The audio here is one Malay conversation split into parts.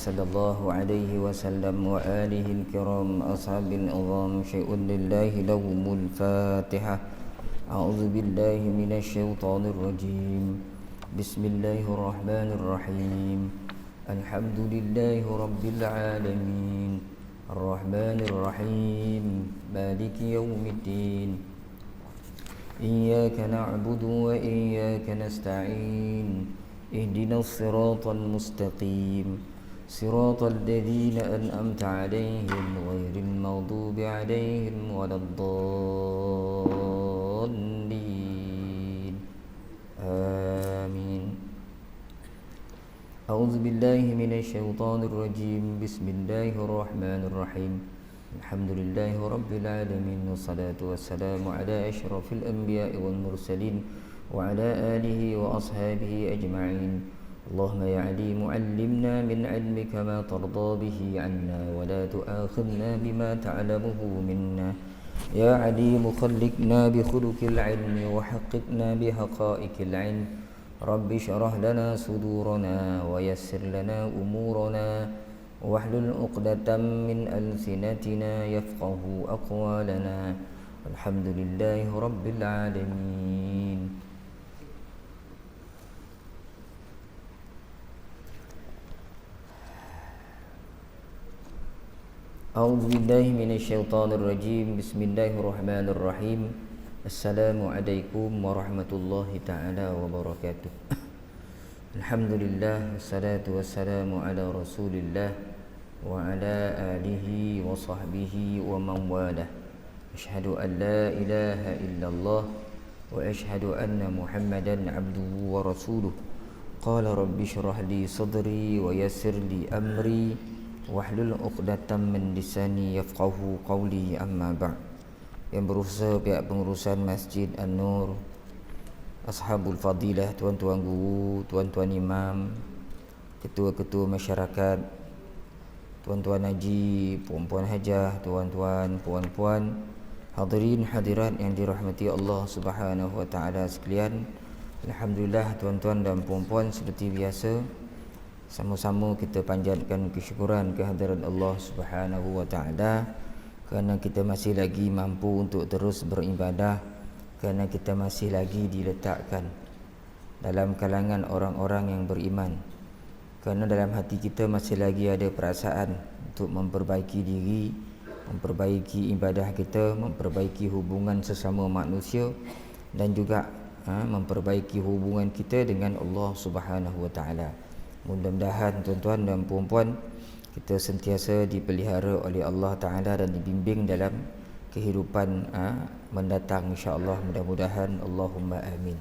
صلى الله عليه وسلم وآله الكرام أصحاب العظام شيء لله لوم الفاتحة. أعوذ بالله من الشيطان الرجيم. بسم الله الرحمن الرحيم. الحمد لله رب العالمين الرحمن الرحيم مالك يوم الدين. إياك نعبد وإياك نستعين. اهدنا الصراط المستقيم صراط الذين أنعمت عليهم غير المغضوب عليهم ولا الضالين آمين. أعوذ بالله من الشيطان الرجيم. بسم الله الرحمن الرحيم. الحمد لله رب العالمين والصلاة والسلام على أشرف الأنبياء والمرسلين وعلى آله وأصحابه أجمعين. اللهم يا عليم علمنا من علمك ما ترضى به عنا ولا تؤاخذنا بما تعلمه منا. يا عليم خلقنا بخلق العلم وحققنا بحقائق العلم. رب اشرح لنا صدورنا ويسر لنا أمورنا واحلل عقدة من ألسنتنا يفقه أقوالنا. الحمد لله رب العالمين. أعوذ بالله من الشيطان الرجيم. بسم الله الرحمن الرحيم. السلام عليكم ورحمة الله تعالى وبركاته. الحمد لله والصلاة والسلام على رسول الله وعلى آله وصحبه ومن والاه. أشهد أن لا إله إلا الله وأشهد أن محمدا عبده ورسوله. قال رب اشرح لي صدري ويسر لي أمري wahlul 'uqdatam min lisani yafqahu qawli, amma ba'd. Yang berusaha pihak pengurusan Masjid An-Nur, Ashabul Fadilah, tuan-tuan guru, tuan-tuan imam, ketua-ketua masyarakat, tuan-tuan haji, puan-puan hajah, tuan-tuan, puan-puan, hadirin hadirat yang dirahmati Allah Subhanahu wa taala sekalian. Alhamdulillah, tuan-tuan dan puan-puan, seperti biasa sama-sama kita panjatkan kesyukuran kehadirat Allah Subhanahu wa taala kerana kita masih lagi mampu untuk terus beribadah, kerana kita masih lagi diletakkan dalam kalangan orang-orang yang beriman, kerana dalam hati kita masih lagi ada perasaan untuk memperbaiki diri, memperbaiki ibadah kita, memperbaiki hubungan sesama manusia dan juga memperbaiki hubungan kita dengan Allah Subhanahu wa taala. Mudah-mudahan tuan-tuan dan puan-puan kita sentiasa dipelihara oleh Allah Ta'ala dan dibimbing dalam kehidupan mendatang, insya-Allah, mudah-mudahan, Allahumma amin.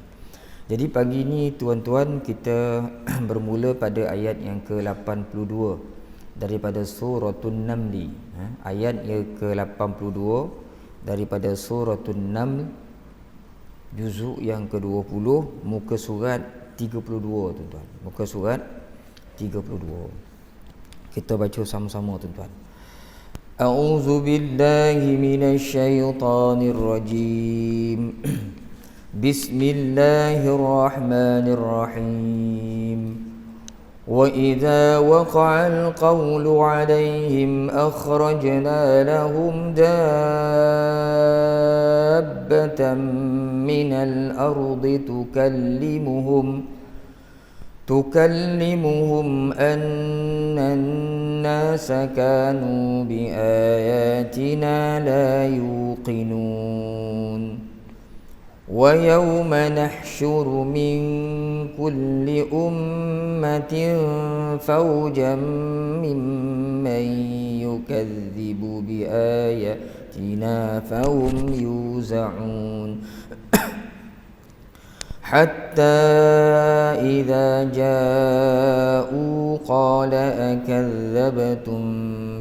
Jadi pagi ini tuan-tuan kita bermula pada ayat yang ke-82 daripada Suratun Naml. Ayat yang ke-82 daripada Suratun Naml, juzuk yang ke-20, muka surat 32 tuan-tuan. Muka surat 32. Kita baca sama-sama tuan-tuan. A'udzu billahi minasy syaithanir rajim. Bismillahirrahmanirrahim. Wa idza waqa'al qawlu 'alaihim akhrajna lahum dabbatan minal ardi tukallimuhum anna an-nasa kanu biayatina la yuqinun. Wa yawma nahsyuru min kulli ummatin fawjan mimman yukadzibu biayatina fahum yuza'un. حتى إذا جاءوا قال أكذبتم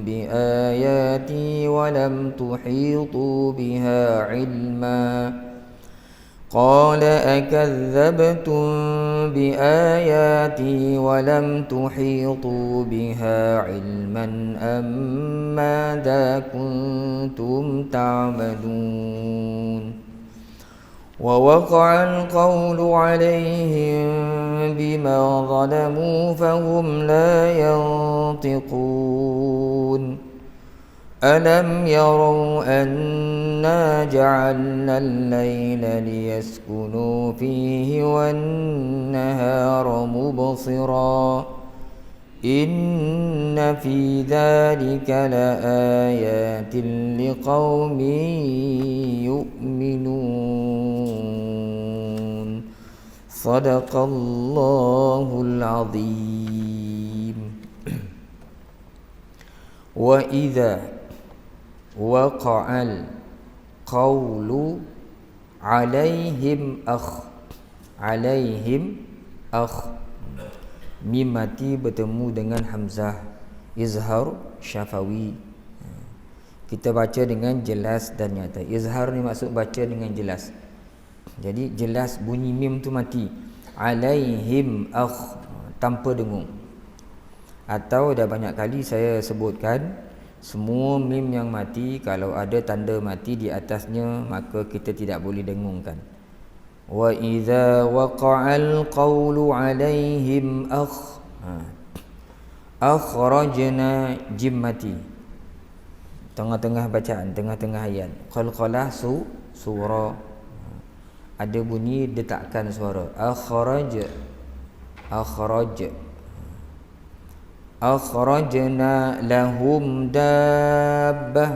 بآياتي ولم تحيطوا بها علما قال أكذبتم بآياتي ولم تحيطوا بها علما أم ماذا كنتم تعملون ووقع القول عليهم بما ظلموا فهم لا ينطقون ألم يروا أنا جعلنا الليل ليسكنوا فيه والنهار مبصرا إن في ذلك لآيات لقوم يؤمنون صدق الله العظيم. وإذا وقع القول عليهم mim mati bertemu dengan hamzah izhar syafawi. Kita baca dengan jelas dan nyata. Izhar ni maksud baca dengan jelas. Jadi jelas bunyi mim tu mati. Alaihim tanpa dengung. Atau dah banyak kali saya sebutkan, semua mim yang mati kalau ada tanda mati di atasnya maka kita tidak boleh dengungkan. Wa idza waqa'al qawlu 'alaihim akhrajna jim mati. Tengah-tengah bacaan, tengah-tengah ayat. Qalqalah surah. Ada bunyi detakkan suara. Akhrajna lahum dabbah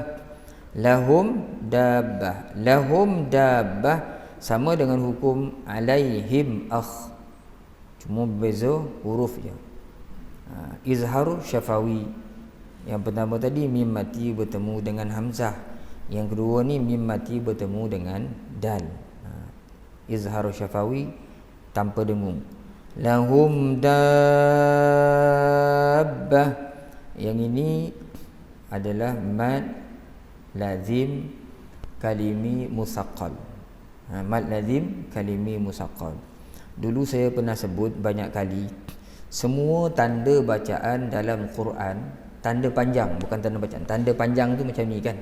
sama dengan hukum alaihim cuma berbeza huruf je. Izhar syafawi. Yang pertama tadi mim mati bertemu dengan hamzah. Yang kedua ni mim mati bertemu dengan dal. Izhar syafawi tanpa dengung. Lahum dabbah. Yang ini adalah mad lazim kalimi musaqqal. Mad lazim kalimi musaqqal. Dulu saya pernah sebut banyak kali, semua tanda bacaan dalam Quran, tanda panjang, bukan tanda bacaan. Tanda panjang tu macam ni kan.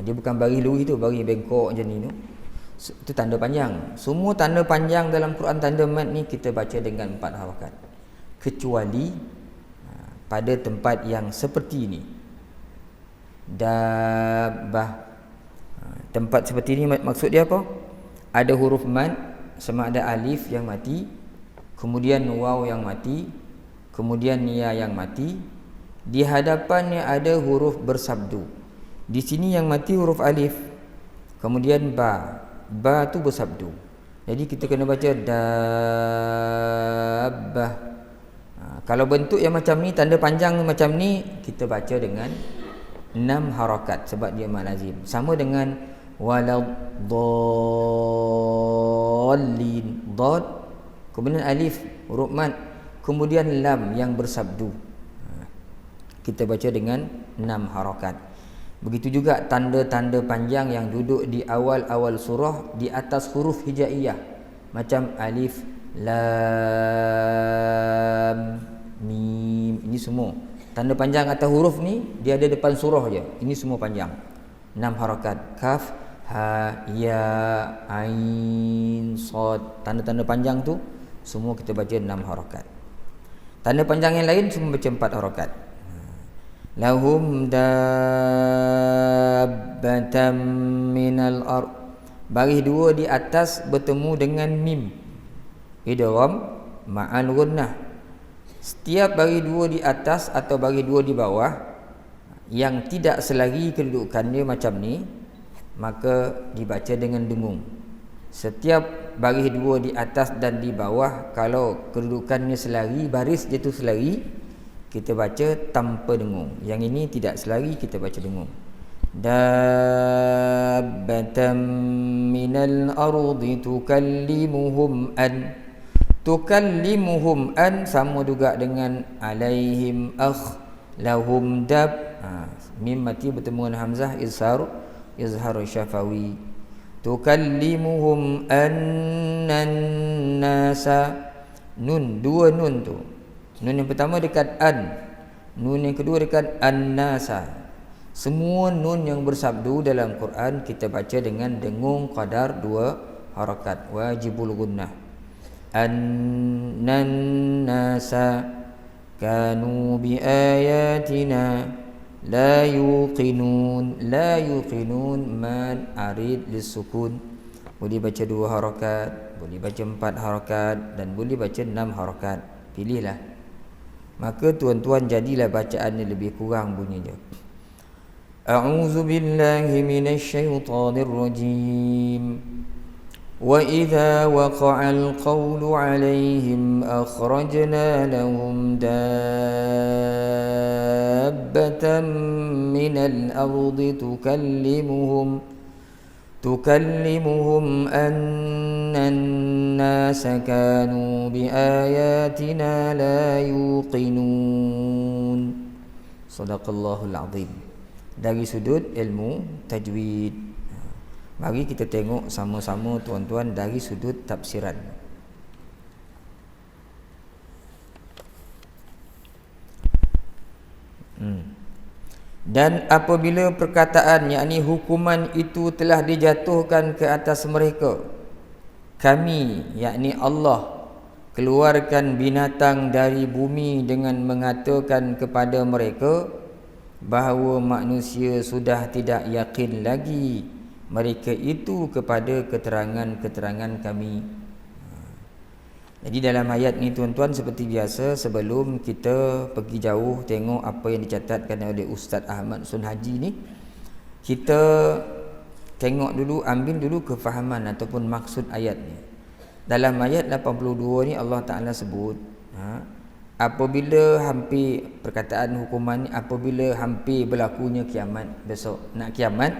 Dia bukan bagi lurus tu, bagi bengkok macam ni tu. Itu tanda panjang. Semua tanda panjang dalam Quran, tanda mad ni kita baca dengan 4 harakat. Kecuali pada tempat yang seperti ini. Dabbah. Tempat seperti ini maksud dia apa? Ada huruf mad, sama ada alif yang mati, kemudian waw yang mati, kemudian ya yang mati. Di hadapannya ada huruf bersabdu. Di sini yang mati huruf alif, kemudian ba tu bersabdu. Jadi kita kena baca dabbah. Kalau bentuk yang macam ni, tanda panjang macam ni, kita baca dengan 6 harakat sebab dia mad lazim. Sama dengan waladdallin, dad, kemudian alif huruf mad, kemudian lam yang bersabdu. Kita baca dengan 6 harakat. Begitu juga tanda-tanda panjang yang duduk di awal-awal surah di atas huruf hijaiyah, macam alif, lam, mim. Ini semua tanda panjang atas huruf ni, dia ada depan surah je. Ini semua panjang, 6 harakat. Kaf, ha, ya, ain, sad. Tanda-tanda panjang tu semua kita baca 6 harakat. Tanda panjang yang lain semua baca 4 harakat. Lahum dabbatam minal ard. Baris 2 di atas bertemu dengan mim, idgham ma'al gunnah. Setiap baris 2 di atas atau baris 2 di bawah yang tidak selari kedudukannya macam ni, maka dibaca dengan dengung. Setiap baris 2 di atas dan di bawah, kalau kedudukannya selari, baris dia tu selari, kita baca tanpa dengung. Yang ini tidak selari, kita baca dengung. Dabbatam minal ardi tukallimuhum sama juga dengan alaihim lahum dab. Mim mati bertemu dengan hamzah izhar syafawi. Tukallimuhum annan nasa. Nun, 2 nun tu. Nun yang pertama dekat nun yang kedua dekat an-nasa. Semua nun yang bersabdu dalam Quran kita baca dengan dengung qadar 2 harakat, wajibul gunnah. Annan nasa kanu biayatina la yuqinun. La yuqinun mad arid lisukun. Boleh baca 2 harakat, boleh baca 4 harakat, dan boleh baca 6 harakat. Pilihlah. Maka tuan-tuan jadilah bacaannya lebih kurang bunyinya. A'udzu billahi minasyaitonir rajim. Wa idza waqa'al qawlu 'alaihim akhrajna lahum dabbatan minal ardi tukallimuhum anna an-nasa kanu biayatina la yuqinun. Sadaqallahul azim. Dari sudut ilmu tajwid, mari kita tengok sama-sama tuan-tuan dari sudut tafsiran. Dan apabila perkataan yakni hukuman itu telah dijatuhkan ke atas mereka, kami yakni Allah keluarkan binatang dari bumi dengan mengatakan kepada mereka bahawa manusia sudah tidak yakin lagi mereka itu kepada keterangan-keterangan kami. Jadi dalam ayat ni tuan-tuan, seperti biasa, sebelum kita pergi jauh tengok apa yang dicatatkan oleh Ustaz Ahmad Sunhaji ni, kita tengok dulu, ambil dulu kefahaman ataupun maksud ayat ni. Dalam ayat 82 ni Allah Ta'ala sebut, apabila hampir, perkataan hukuman ni, apabila hampir berlakunya kiamat, besok nak kiamat,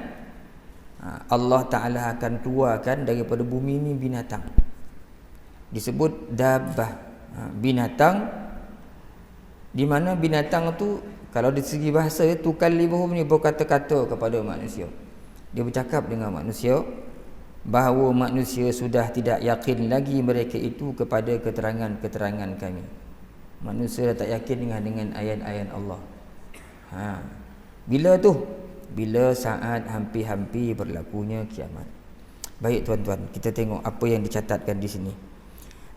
Allah Ta'ala akan keluarkan daripada bumi ni binatang. Disebut dabbah, binatang, di mana binatang tu kalau dari segi bahasa tukallimuhum ni berkata-kata kepada manusia. Dia bercakap dengan manusia bahawa manusia sudah tidak yakin lagi mereka itu kepada keterangan-keterangan kami. Manusia dah tak yakin dengan ayat-ayat Allah. Bila tu? Bila saat hampir-hampir berlakunya kiamat. Baik tuan-tuan, kita tengok apa yang dicatatkan di sini.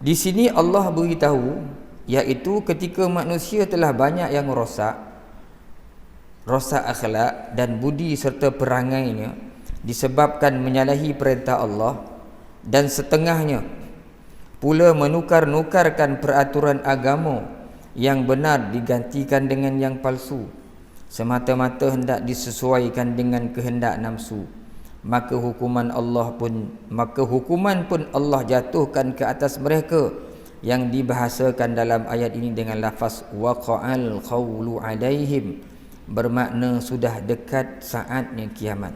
Di sini Allah beritahu, iaitu ketika manusia telah banyak yang rosak akhlak dan budi serta perangainya disebabkan menyalahi perintah Allah, dan setengahnya pula menukar-nukarkan peraturan agama yang benar digantikan dengan yang palsu, semata-mata hendak disesuaikan dengan kehendak nafsu, maka hukuman pun Allah jatuhkan ke atas mereka, yang dibahasakan dalam ayat ini dengan lafaz waqa'al qawlu alaihim, bermakna sudah dekat saatnya kiamat.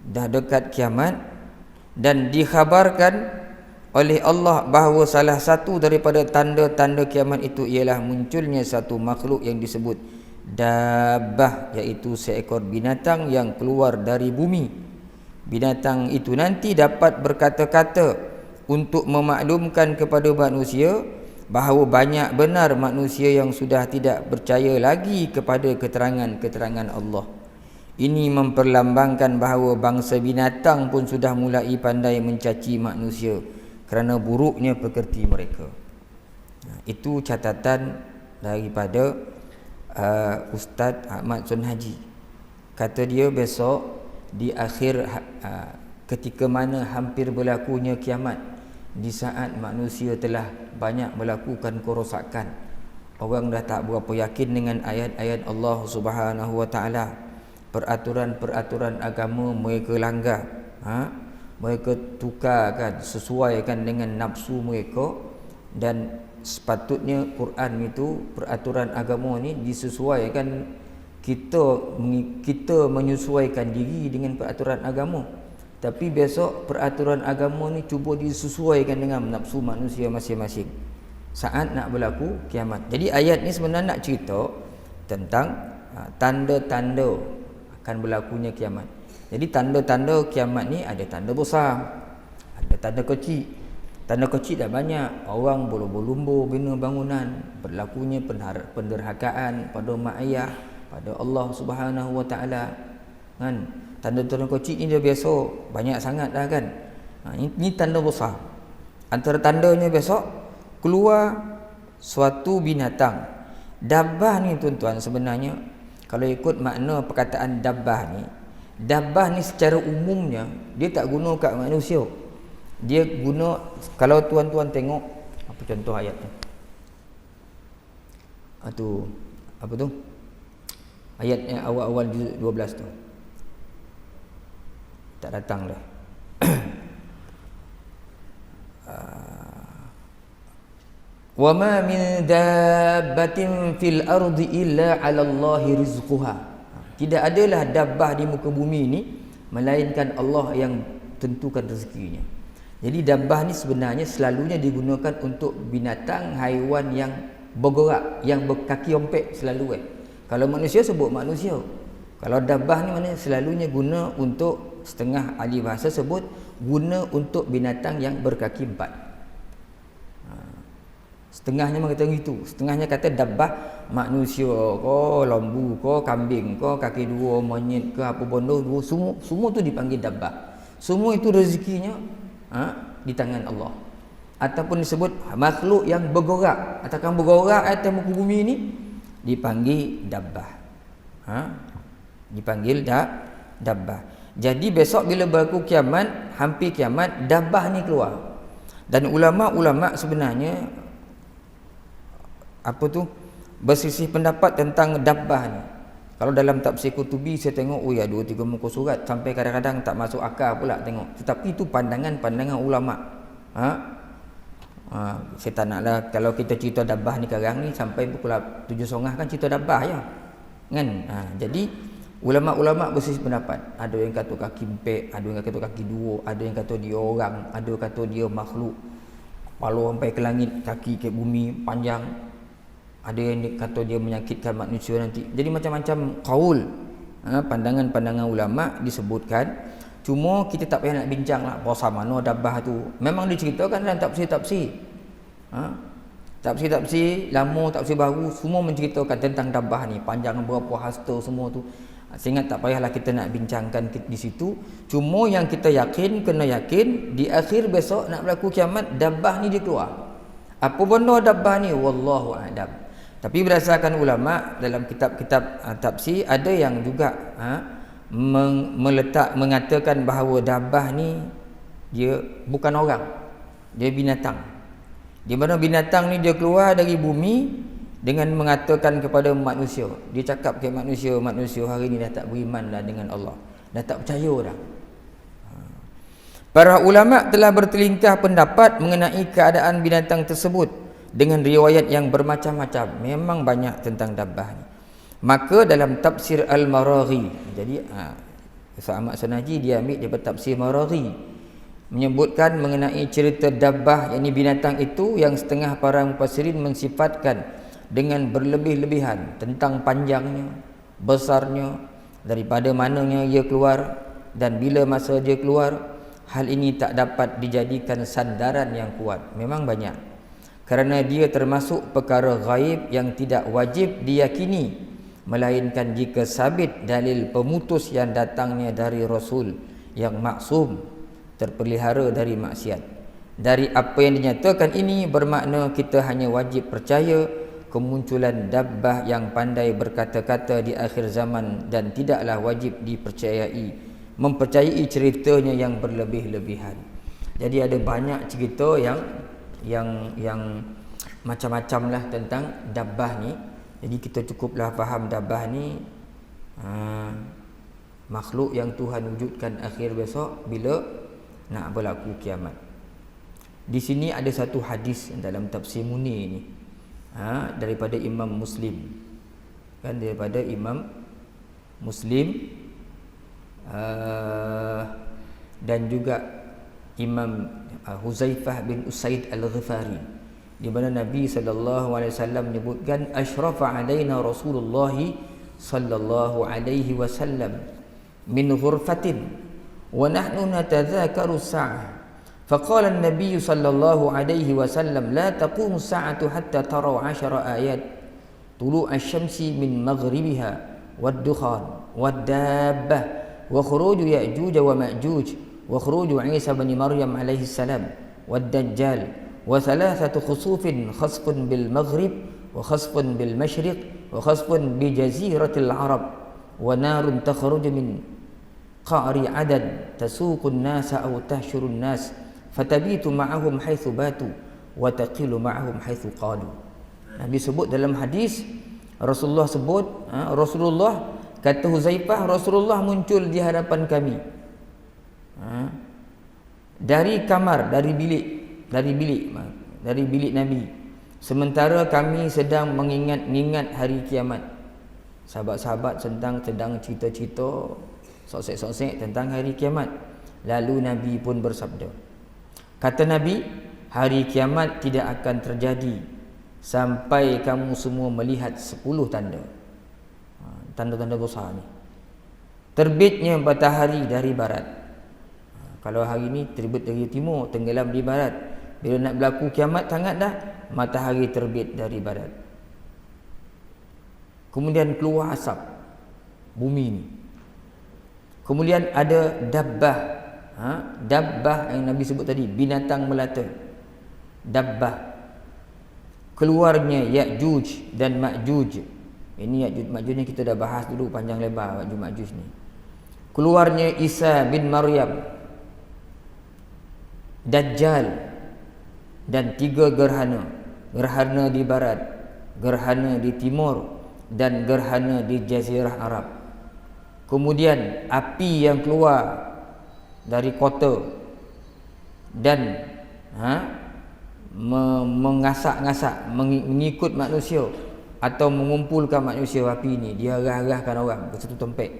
Dah dekat kiamat, dan dikhabarkan oleh Allah bahawa salah satu daripada tanda-tanda kiamat itu ialah munculnya satu makhluk yang disebut dabbah, iaitu seekor binatang yang keluar dari bumi. Binatang itu nanti dapat berkata-kata untuk memaklumkan kepada manusia bahawa banyak benar manusia yang sudah tidak percaya lagi kepada keterangan-keterangan Allah. Ini memperlambangkan bahawa bangsa binatang pun sudah mulai pandai mencaci manusia kerana buruknya pekerti mereka. Itu catatan daripada Ustaz Ahmad Sunhaji. Kata dia besok di akhir ketika mana hampir berlakunya kiamat, di saat manusia telah banyak melakukan kerosakan, orang dah tak berapa yakin dengan ayat-ayat Allah Subhanahu Wa Taala, peraturan-peraturan agama mereka langgar, mereka tukarkan, sesuaikan dengan nafsu mereka, dan sepatutnya Quran itu, peraturan agama ni disesuaikan, kita menyesuaikan diri dengan peraturan agama. Tapi besok peraturan agama ni cuba disesuaikan dengan nafsu manusia masing-masing saat nak berlaku kiamat. Jadi ayat ni sebenarnya nak cerita tentang tanda-tanda akan berlakunya kiamat. Jadi tanda-tanda kiamat ni ada tanda besar, ada tanda kecil. Tanda kecil dah banyak, orang berlumba-lumba bina bangunan, berlakunya penderhakaan pada mak ayah, pada Allah Subhanahu Wa Taala, kan? Tanda-tanda kecil ni dia biasa banyak sangat dah kan. Ini tanda besar. Antara tandanya besok keluar suatu binatang. Dabbah ni tuan-tuan, sebenarnya kalau ikut makna perkataan dabbah ni secara umumnya dia tak guna kat manusia. Dia guna, kalau tuan-tuan tengok apa contoh ayat tu. Apa tu? Ayat yang awal-awal juzuk 12 tu. Tak datang dah. Wa ma min dabbatin fil ardi illa 'ala Allahi rizquha. Tidak adalah dabbah di muka bumi ini melainkan Allah yang tentukan rezekinya. Jadi dabbah ni sebenarnya selalunya digunakan untuk binatang haiwan yang bergerak, yang berkaki ompek selalu Kalau manusia sebut manusia. Kalau dabbah ni maknanya selalunya guna untuk, setengah ahli bahasa sebut guna untuk binatang yang berkaki empat. Setengahnya kata gitu, setengahnya kata dabbah manusia ko, lembu ko, kambing ko, kaki dua, monyet ke, apa bondo dua, semua tu dipanggil dabbah. Semua itu rezekinya di tangan Allah. Ataupun disebut makhluk yang bergerak, atakan bergerak atas muka bumi ini dipanggil dabbah. Dipanggil dabbah. Jadi besok bila berlaku kiamat, hampir kiamat, dabbah ni keluar. Dan ulama-ulama sebenarnya berselisih pendapat tentang dabbah ni. Kalau dalam tafsir Qutubi saya tengok, ya 2-3 muka surat, sampai kadang-kadang tak masuk akal pula tengok. Tetapi itu pandangan ulama. Saya tak naklah kalau kita cerita dabbah ni sekarang ni sampai pukul 7.30 kan cerita dabbah ya. Kan? Jadi ulama-ulama berselisih pendapat. Ada yang kata kaki empek, ada yang kata kaki dua, ada yang kata dia orang, ada yang kata dia makhluk. Kepala sampai ke langit, kaki ke bumi, panjang. Ada yang kata dia menyakitkan manusia nanti. Jadi macam-macam qaul, pandangan-pandangan ulama disebutkan. Cuma kita tak payah nak bincang lah pasal mana dabbah tu. Memang diceritakan dalam tafsir-tafsir. Tafsir-tafsir lama, tafsir baru, semua menceritakan tentang dabbah ni, panjang berapa hasta semua tu. Sehingga tak payahlah kita nak bincangkan di situ. Cuma yang kita kena yakin di akhir besok nak berlaku kiamat, dabbah ni dia keluar. Apa benda dabbah ni? Wallahu a'lam. Tapi berdasarkan ulama dalam kitab-kitab tafsir, ada yang juga mengatakan bahawa dabbah ni dia bukan orang, dia binatang. Di mana binatang ni dia keluar dari bumi dengan mengatakan kepada manusia. Dia cakap ke manusia hari ni dah tak beriman dah dengan Allah, dah tak percaya dah. Para ulama telah bertelingkah pendapat mengenai keadaan binatang tersebut dengan riwayat yang bermacam-macam. Memang banyak tentang dabbah ni. Maka dalam tafsir Al-Maraghi, jadi Ustaz Ahmad Sanaji dia ambil daripada tafsir Maraghi, menyebutkan mengenai cerita dabbah, yakni binatang itu yang setengah para mufassirin mensifatkan dengan berlebih-lebihan tentang panjangnya, besarnya, daripada mananya ia keluar dan bila masa dia keluar. Hal ini tak dapat dijadikan sandaran yang kuat. Memang banyak, kerana dia termasuk perkara ghaib yang tidak wajib diyakini, melainkan jika sabit dalil pemutus yang datangnya dari Rasul yang maksum, terpelihara dari maksiat. Dari apa yang dinyatakan ini bermakna kita hanya wajib percaya kemunculan dabbah yang pandai berkata-kata di akhir zaman dan tidaklah wajib mempercayai ceritanya yang berlebih-lebihan. Jadi ada banyak cerita yang macam-macam lah tentang dabbah ni. Jadi kita cukuplah faham dabbah ni makhluk yang Tuhan wujudkan akhir besok bila nak berlaku kiamat. Di sini ada satu hadis dalam tafsir Munir ni, daripada Imam Muslim, kan, daripada Imam Muslim dan juga Imam Huzaifah bin Usaid Al-Ghifari, di mana Nabi sallallahu alaihi wasallam menyebutkan asyrafa alaina Rasulullah sallallahu alaihi wasallam min ghurfatin wa nahnu natadhakaru as-sa'ah faqala an-nabiy sallallahu alaihi wasallam la taqumu as-sa'atu hatta taraw 10 ayat tulu' asy-syamsi min maghribiha wad-dukhan wad-dabbah wa khuruj Ya'juj wa Ma'juj wa khuruj Isa bin Maryam alaihi salam wad Dajjal wa thalathatu khusufin khasfun bil maghrib wa khasfun bil masyriq wa khasfun bi jaziratil arab wa narun takhruju min qa'ri adad tasuqun nasa aw tahshurun nas fatabitu ma'ahum haitsu batu wa taqilu ma'ahum haitsu qalu. Nabi sebut dalam hadis, Rasulullah sebut, Rasulullah kata Huzaifah, Rasulullah muncul di hadapan kami dari kamar, dari bilik Nabi, sementara kami sedang mengingat hari kiamat. Sahabat-sahabat sedang cerita-cerita sosek-sosek tentang hari kiamat. Lalu Nabi pun bersabda, kata Nabi, hari kiamat tidak akan terjadi sampai kamu semua melihat 10 tanda. Tanda-tanda besar ni. Terbitnya matahari dari barat. Kalau hari ni terbit dari timur, tenggelam di barat. Bila nak berlaku kiamat sangat dah, matahari terbit dari barat. Kemudian keluar asap bumi ni. Kemudian ada dabbah. Dabbah yang Nabi sebut tadi, binatang melata. Dabbah. Keluarnya Ya'juj dan Ma'juj. Ini Ya'juj Ma'juj ni kita dah bahas dulu panjang lebar, Ya'juj Ma'juj ni. Keluarnya Isa bin Maryam, Dajjal, dan 3 gerhana. Gerhana di barat, gerhana di timur, dan gerhana di Jazirah Arab. Kemudian api yang keluar dari kota dan mengasak-ngasak, mengikut manusia atau mengumpulkan manusia. Api ini dia arah-arahkan orang ke satu tempat.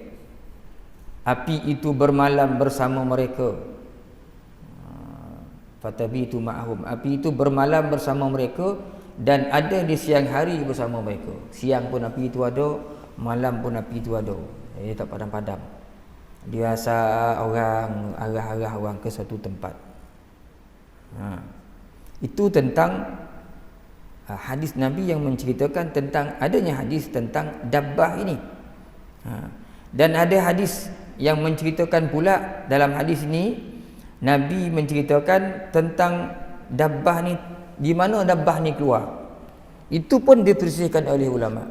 Api itu bermalam bersama mereka. Fatabitu ma'ahum. Api itu bermalam bersama mereka dan ada di siang hari bersama mereka. Siang pun api itu ada, malam pun api itu ada. Dia tak padam-padam. Dia asal orang, arah-arah orang ke satu tempat. Itu tentang hadis Nabi yang menceritakan tentang adanya hadis tentang dabbah ini. Dan ada hadis yang menceritakan pula, dalam hadis ini Nabi menceritakan tentang dabbah ni, di mana dabbah ni keluar. Itu pun dipersihkan oleh ulama.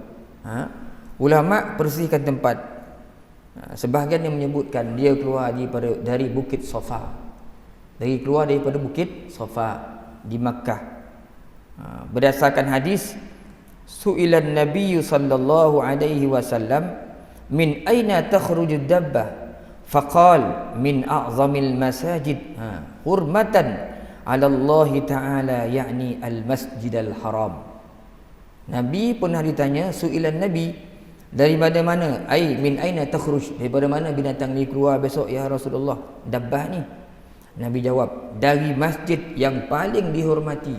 Ulama bersihkan tempat. Sebahagian yang menyebutkan dia keluar dari Bukit Safa. Keluar daripada Bukit Safa di Makkah. Berdasarkan hadis, su'ilan Nabi sallallahu alaihi wasallam min aina takhruju dabbah faqal min a'zamil masajid hurmatan 'ala Allah taala, yakni al-Masjidil Haram. Nabi pernah ditanya, su'ilan Nabi, daripada mana? Ai min aina takhruj, daripada mana binatang ni keluar besok ya Rasulullah, dabbah ni? Nabi jawab, dari masjid yang paling dihormati,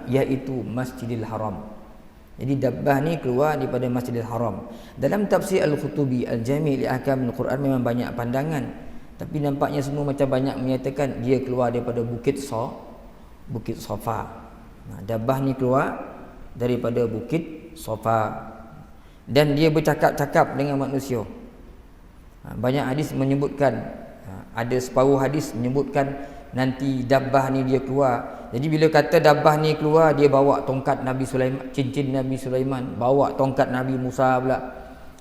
iaitu Masjidil Haram. Jadi dabbah ni keluar daripada Masjidil Haram. Dalam tafsir Al-Qutubi Al-Jami' li Ahkamil Quran memang banyak pandangan, tapi nampaknya semua macam banyak menyatakan dia keluar daripada Bukit Safa. Dabbah ni keluar daripada Bukit Safa dan dia bercakap-cakap dengan manusia. Banyak hadis menyebutkan, ada separuh hadis menyebutkan nanti dabbah ni dia keluar. Jadi bila kata dabbah ni keluar, dia bawa tongkat Nabi Sulaiman, cincin Nabi Sulaiman, bawa tongkat Nabi Musa pula.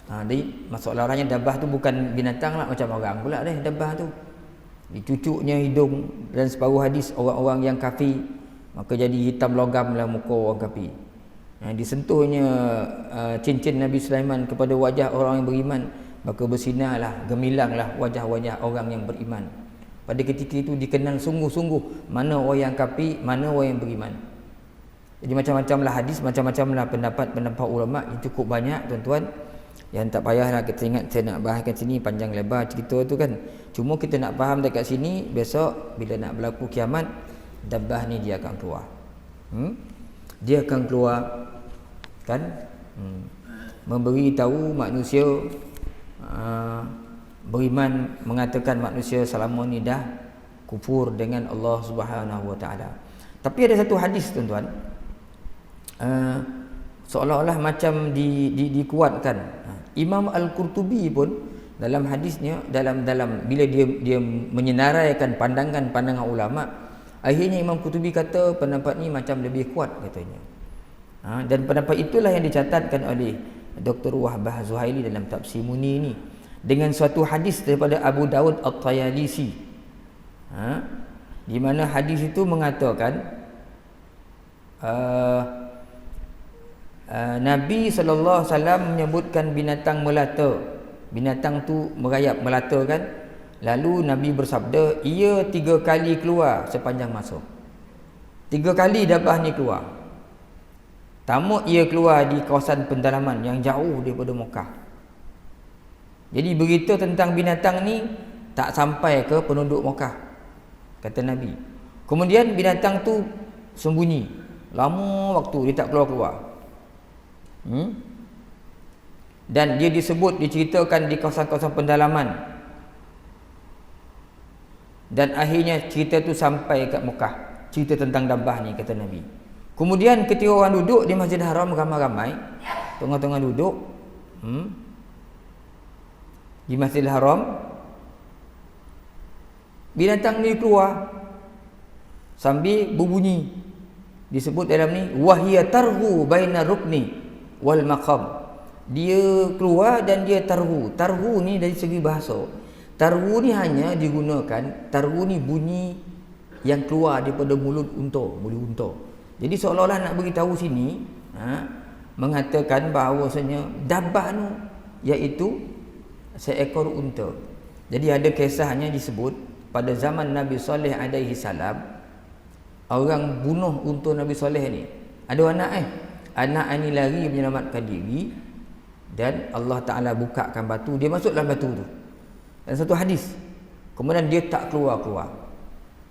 Jadi masalahnya dabbah tu bukan binatang lah, macam orang pula deh dabbah tu. Dicucuknya hidung, dan separuh hadis orang-orang yang kafir, maka jadi hitam logam lah muka orang kafir. Disentuhnya cincin Nabi Sulaiman kepada wajah orang yang beriman, maka bersinarlah, gemilanglah wajah-wajah orang yang beriman. Pada ketika itu dikenal sungguh-sungguh mana orang yang kafir, mana orang yang beriman. Jadi macam-macamlah hadis, macam-macamlah pendapat ulama, itu cukup banyak tuan-tuan. Yang tak payahlah kita ingat saya nak bahaskan sini panjang lebar cerita tu kan. Cuma kita nak faham dekat sini, besok bila nak berlaku kiamat, dabbah ni dia akan keluar. Dia akan keluar kan, memberi tahu manusia, beriman, mengatakan manusia selama ni dah kufur dengan Allah Subhanahu wa taala. Tapi ada satu hadis tuan-tuan, seolah-olah macam dikuatkan. Imam Al-Qurtubi pun dalam hadisnya, dalam bila dia menyenaraikan pandangan ulama, akhirnya Imam Qurtubi kata pendapat ni macam lebih kuat katanya. Dan pendapat itulah yang dicatatkan oleh Dr. Wahbah Zuhaili dalam Tafsir Muni ni dengan suatu hadis daripada Abu Dawud At-Tayalisi, di mana hadis itu mengatakan Nabi SAW menyebutkan binatang melata. Binatang tu merayap, melata kan. Lalu Nabi bersabda, ia 3 kali keluar sepanjang masa. 3 kali dabah ni keluar. Pertama, ia keluar di kawasan pendalaman yang jauh daripada Mekah. Jadi berita tentang binatang ni tak sampai ke penduduk Mekah, kata Nabi. Kemudian binatang tu sembunyi lama waktu, dia tak keluar-keluar. Dan dia diceritakan di kawasan-kawasan pendalaman. Dan akhirnya cerita tu sampai kat Mekah, cerita tentang dabah ni, kata Nabi. Kemudian ketika orang duduk di Masjid Haram ramai-ramai, tengah-tengah duduk di Masjidil Haram, binatang ni keluar sambil berbunyi. Disebut dalam ni wahiya tarhu baina rukni wal maqam. Dia keluar dan dia tarhu. Tarhu ni dari segi bahasa, tarhu ni hanya digunakan, tarhu ni bunyi yang keluar daripada mulut unta. Jadi seolah-olah nak beritahu sini, mengatakan bahawasanya dabah tu iaitu seekor unta. Jadi ada kisahnya disebut pada zaman Nabi Saleh alaihi salam, orang bunuh unta Nabi Saleh ni. Ada anak ni lari menyelamatkan diri, dan Allah Ta'ala bukakan batu, dia masuk dalam batu tu. Dan satu hadis, kemudian dia tak keluar-keluar.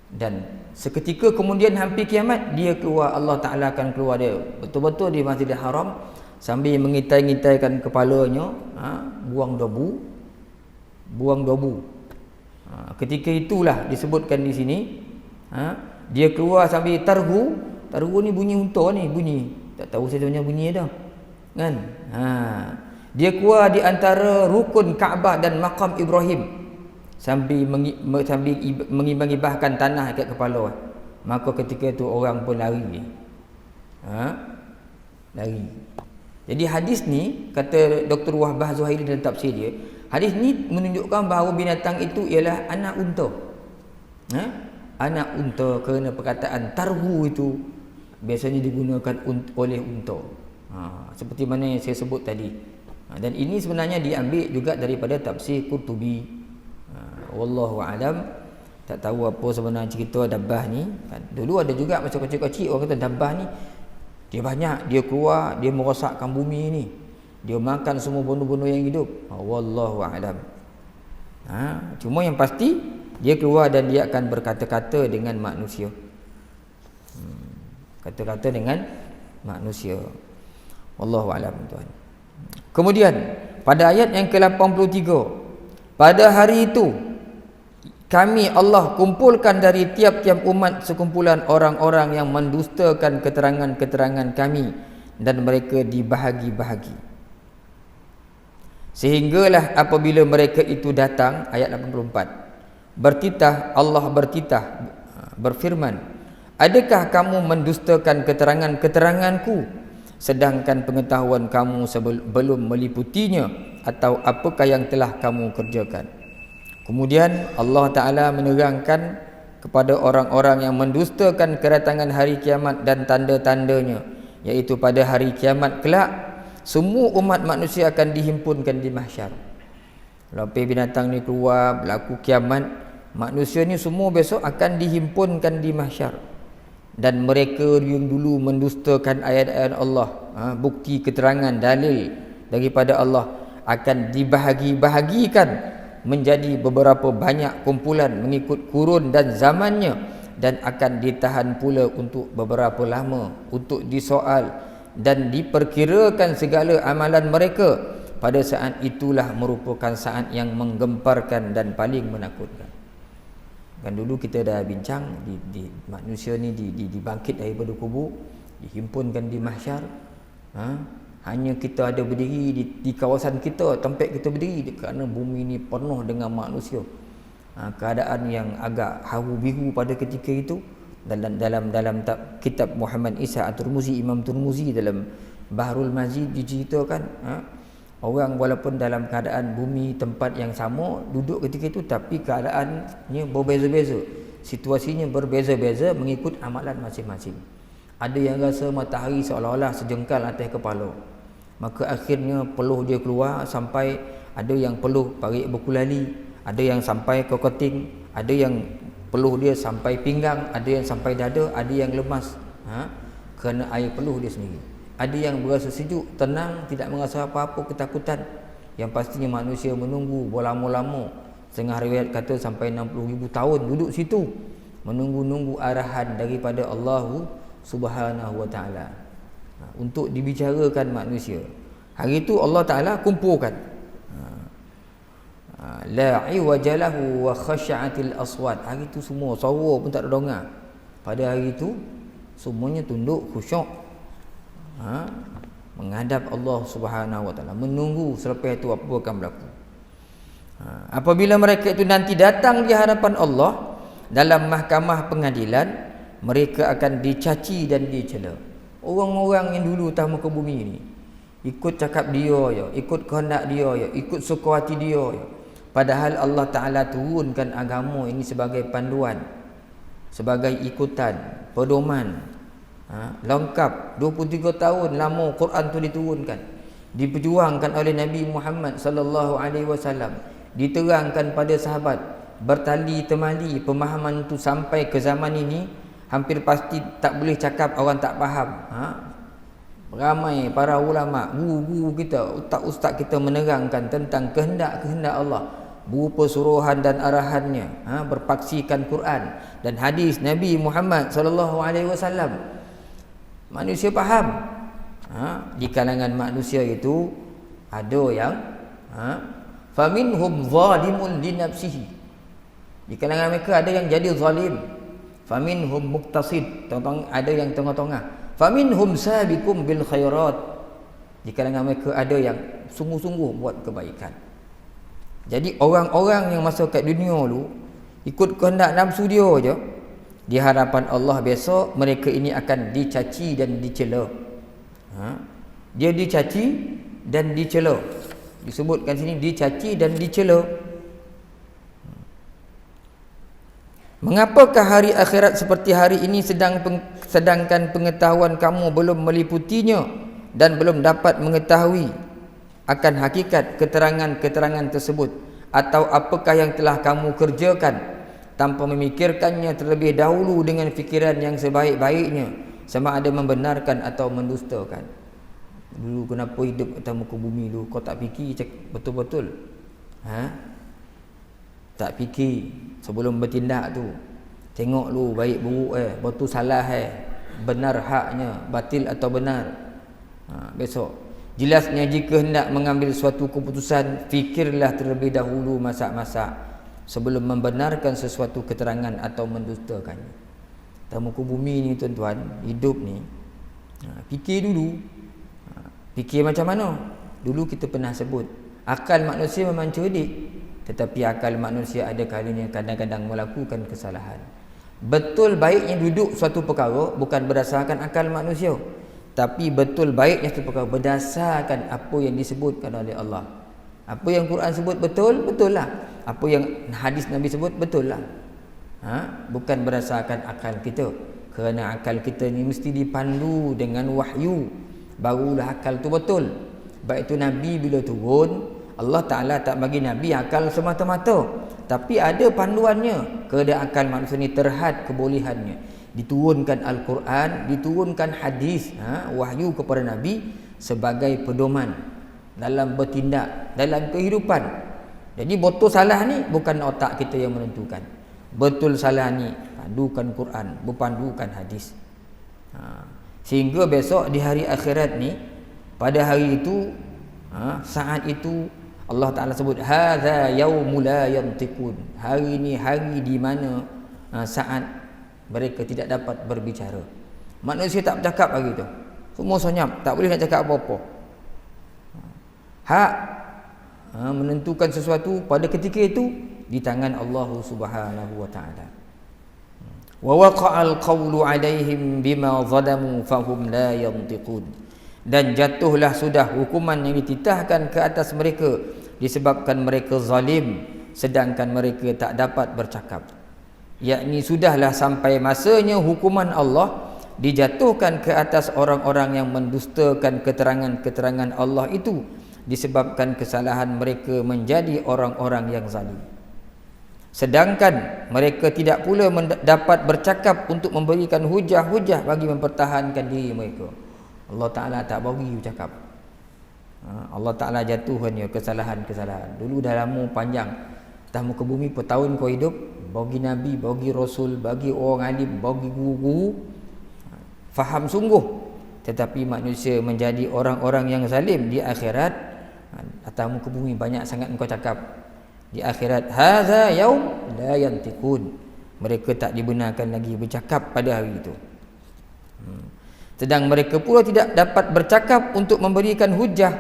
Dan seketika kemudian hampir kiamat, dia keluar, Allah Ta'ala akan keluar dia betul-betul di Masjidil Haram sambil mengitai-ngitaikan kepalanya, buang debu. Ketika itulah disebutkan di sini, dia keluar sambil tarhu ni bunyi unta ni, bunyi. Tak tahu saya sebenarnya bunyi dah. Kan? Dia keluar di antara rukun Kaabah dan makam Ibrahim sambil mengibah-ibahkan tanah kat kepala. Maka ketika itu orang pun lari. Lari. Jadi hadis ni, kata Dr. Wahbah Zuhaili dalam tafsir dia, hadis ni menunjukkan bahawa binatang itu ialah anak unta. Anak unta, kerana perkataan tarhu itu biasanya digunakan oleh unta. Seperti mana yang saya sebut tadi. Dan ini sebenarnya diambil juga daripada tafsir Qurtubi. Wallahu alam. Tak tahu apa sebenarnya cerita dabah ni. Dulu ada juga macam kecil-kecil orang kata dabah ni dia banyak, dia keluar, dia merosakkan bumi ni, dia makan semua benda-benda yang hidup. Wallahu alam. Cuma yang pasti dia keluar dan dia akan berkata-kata dengan manusia. Kata-kata dengan manusia. Wallahu alam, tuan. Kemudian pada ayat yang ke-83, pada hari itu kami Allah kumpulkan dari tiap-tiap umat sekumpulan orang-orang yang mendustakan keterangan-keterangan kami, dan mereka dibahagi-bahagi. Sehinggalah apabila mereka itu datang, ayat 84, Allah bertitah berfirman, adakah kamu mendustakan keterangan-keteranganku, sedangkan pengetahuan kamu belum meliputinya, atau apakah yang telah kamu kerjakan? Kemudian Allah Ta'ala menerangkan kepada orang-orang yang mendustakan kedatangan hari kiamat dan tanda-tandanya, iaitu pada hari kiamat kelak semua umat manusia akan dihimpunkan di mahsyar. Lepas binatang ni keluar, berlaku kiamat, manusia ni semua besok akan dihimpunkan di mahsyar. Dan mereka yang dulu mendustakan ayat-ayat Allah, bukti keterangan dalil daripada Allah, akan dibahagi-bahagikan menjadi beberapa banyak kumpulan mengikut kurun dan zamannya, dan akan ditahan pula untuk beberapa lama untuk disoal dan diperkirakan segala amalan mereka. Pada saat itulah merupakan saat yang menggemparkan dan paling menakutkan. Kan dulu kita dah bincang di manusia ni dibangkit daripada kubur, dihimpunkan di mahsyar. Hanya kita ada berdiri di kawasan kita, tempat kita berdiri, kerana bumi ni penuh dengan manusia. Keadaan yang agak haru biru pada ketika itu dalam kitab Muhammad Isa At-Tirmizi, Imam Tirmizi dalam Bahrul Mazid diceritakan, orang walaupun dalam keadaan bumi tempat yang sama duduk ketika itu, tapi keadaannya berbeza-beza, situasinya berbeza-beza mengikut amalan masing-masing. Ada yang rasa matahari seolah-olah sejengkal atas kepala, maka akhirnya peluh dia keluar sampai ada yang peluh parik berkulali, ada yang sampai ke keting, ada yang peluh dia sampai pinggang, ada yang sampai dada, ada yang lemas kerana air peluh dia sendiri. Ada yang berasa sejuk, tenang, tidak merasa apa-apa ketakutan. Yang pastinya manusia menunggu berlama-lama. Setengah riwayat kata sampai 60,000 tahun duduk situ menunggu-nunggu arahan daripada Allah Subhanahu wa ta'ala untuk dibicarakan manusia. Hari itu Allah Ta'ala kumpulkan. La iwajalahu wa khasyatil aswat. Hari itu semua suara pun tak ada dengar. Pada hari itu semuanya tunduk khusyuk, menghadap Allah Subhanahu wa ta'ala, menunggu selepas itu apa akan berlaku. Apabila mereka itu nanti datang di hadapan Allah dalam mahkamah pengadilan, mereka akan dicaci dan dicela. Orang-orang yang dulu atas muka bumi ini ikut cakap dia ya, ikut kehendak dia ya, ikut suka hati dia ya. Padahal Allah Ta'ala turunkan agama ini sebagai panduan, sebagai ikutan, pedoman, lengkap. 23 tahun lama Quran tu diturunkan, diperjuangkan oleh Nabi Muhammad sallallahu alaihi wasallam, diterangkan pada sahabat, bertali temali pemahaman itu sampai ke zaman ini. Hampir pasti tak boleh cakap orang tak faham. Ramai para ulama, guru-guru kita, ustaz-ustaz kita menerangkan tentang kehendak-kehendak Allah berupa suruhan dan arahannya, berpaksikan Quran dan hadis Nabi Muhammad sallallahu alaihi wasallam. Manusia faham. Di kalangan manusia itu ada yang faminhum zalimun li nafsihi. Di kalangan mereka ada yang jadi zalim. Faminhum muqtasid, ada yang tengah-tengah. Faminhum sabiqum bil khairat. Di kalangan mereka ada yang sungguh-sungguh buat kebaikan. Jadi orang-orang yang masuk kat dunia dulu ikut kehendak nafsu dia je, di hadapan Allah besok mereka ini akan dicaci dan dicela. Dia dicaci dan dicela. Disebutkan sini dicaci dan dicela. Mengapakah hari akhirat seperti hari ini sedangkan pengetahuan kamu belum meliputinya dan belum dapat mengetahui akan hakikat keterangan-keterangan tersebut, atau apakah yang telah kamu kerjakan tanpa memikirkannya terlebih dahulu dengan fikiran yang sebaik-baiknya, sama ada membenarkan atau mendustakan. Dulu kenapa hidup atas muka bumi dulu kau tak fikir betul-betul? Tak fikir sebelum bertindak tu. Tengok lu baik buruk betul salah benar haknya, batil atau benar. Besok jelasnya jika hendak mengambil suatu keputusan, fikirlah terlebih dahulu masak-masak sebelum membenarkan sesuatu keterangan atau mendustakannya. Atas muka bumi ni tuan-tuan, hidup ni fikir dulu. Fikir macam mana? Dulu kita pernah sebut akal manusia memang cerdik, tetapi akal manusia ada kalanya kadang-kadang melakukan kesalahan. Betul baiknya duduk suatu perkara bukan berdasarkan akal manusia, tapi betul baiknya suatu perkara berdasarkan apa yang disebutkan oleh Allah. Apa yang Quran sebut betul, betul lah. Apa yang hadis Nabi sebut betul lah. Bukan berdasarkan akal kita. Kerana akal kita ni mesti dipandu dengan wahyu, barulah akal tu betul. Baik itu Nabi bila turun, Allah Ta'ala tak bagi Nabi akal semata-mata, tapi ada panduannya. Keadaan akal manusia ni terhad kebolehannya. Diturunkan Al-Quran, diturunkan hadis, wahyu kepada Nabi sebagai pedoman dalam bertindak, dalam kehidupan. Jadi betul salah ni bukan otak kita yang menentukan. Betul salah ni pandukan Quran, berpandukan hadis. Sehingga besok di hari akhirat ni, pada hari itu, saat itu Allah Ta'ala sebut hadza yaumul la yantiqun. Hari ini hari di mana saat mereka tidak dapat berbicara. Manusia tak bercakap hari itu. Semua senyap, tak boleh nak cakap apa-apa. Hak menentukan sesuatu pada ketika itu di tangan Allah Subhanahu wa taala. Wa waqa'al qawlu 'alaihim bima zalamu fahum la yantiqun. Dan jatuhlah sudah hukuman yang dititahkan ke atas mereka disebabkan mereka zalim sedangkan mereka tak dapat bercakap. Yakni sudahlah sampai masanya hukuman Allah dijatuhkan ke atas orang-orang yang mendustakan keterangan-keterangan Allah itu disebabkan kesalahan mereka menjadi orang-orang yang zalim. Sedangkan mereka tidak pula dapat bercakap untuk memberikan hujah-hujah bagi mempertahankan diri mereka. Allah Ta'ala tak bagi bercakap. Allah Ta'ala jatuhkan kesalahan-kesalahan. Dulu dah lama panjang atas muka bumi bertahun kau hidup, bagi Nabi, bagi Rasul, bagi orang alim, bagi guru-guru, faham sungguh. Tetapi manusia menjadi orang-orang yang zalim di akhirat. Atas muka bumi banyak sangat engkau cakap. Di akhirat, hadza yaum la yantiqun. Mereka tak dibenarkan lagi bercakap pada hari itu. Sedang mereka pula tidak dapat bercakap untuk memberikan hujah,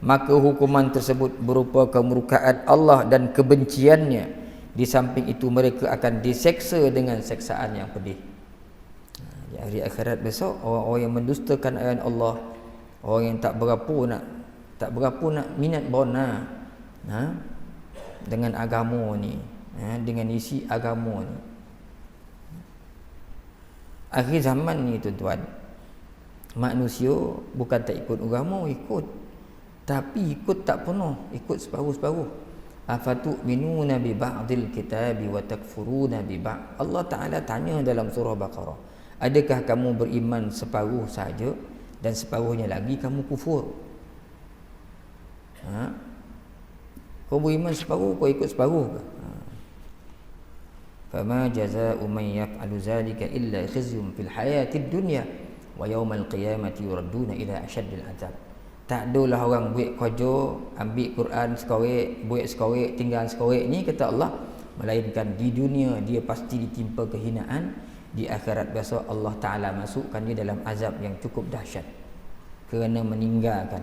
maka hukuman tersebut berupa kemurkaan Allah dan kebenciannya. Di samping itu mereka akan diseksa dengan seksaan yang pedih. Di hari akhirat besok, orang-orang yang mendustakan ayat Allah, orang yang tak berapa nak minat bona dengan agama ni, dengan isi agama ni. Akhir zaman ni tuan-tuan, manusia bukan tak ikut agama, ikut, tapi ikut tak penuh, ikut separuh-separuh. Afatu'minuna bi ba'dil kitabi wa takfuruna bi ba'd. Allah Ta'ala tanya dalam surah Baqarah, adakah kamu beriman separuh saja dan separuhnya lagi kamu kufur? Kau beriman separuh, kau ikut separuh ke? Fama jazaa'u man yaf'alu zalika illa khizyun fil hayatid dunya wa yaumal qiyamati yuradduna ila asyaddil azab. Tak adalah orang buat kerja, ambil Quran sekorek, buat sekorek, tinggal sekorek ni, kata Allah, melainkan di dunia dia pasti ditimpa kehinaan, di akhirat besok Allah Ta'ala masukkan dia dalam azab yang cukup dahsyat kerana meninggalkan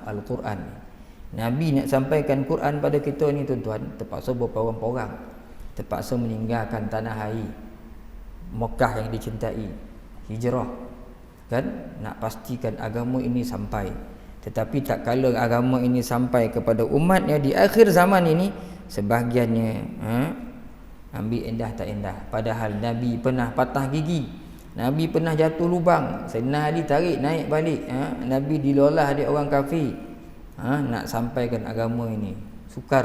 Al-Quran. Nabi nak sampaikan Quran pada kita ni tuan-tuan, terpaksa berporang-porang, terpaksa meninggalkan tanah air Mekah yang dicintai, hijrah, kan, nak pastikan agama ini sampai. Tetapi tak kala agama ini sampai kepada umatnya di akhir zaman ini, sebahagiannya ambil endah tak endah. Padahal Nabi pernah patah gigi, Nabi pernah jatuh lubang, Sayyidina Ali tarik naik balik, Nabi dilolah di orang kafir, nak sampaikan agama ini, sukar.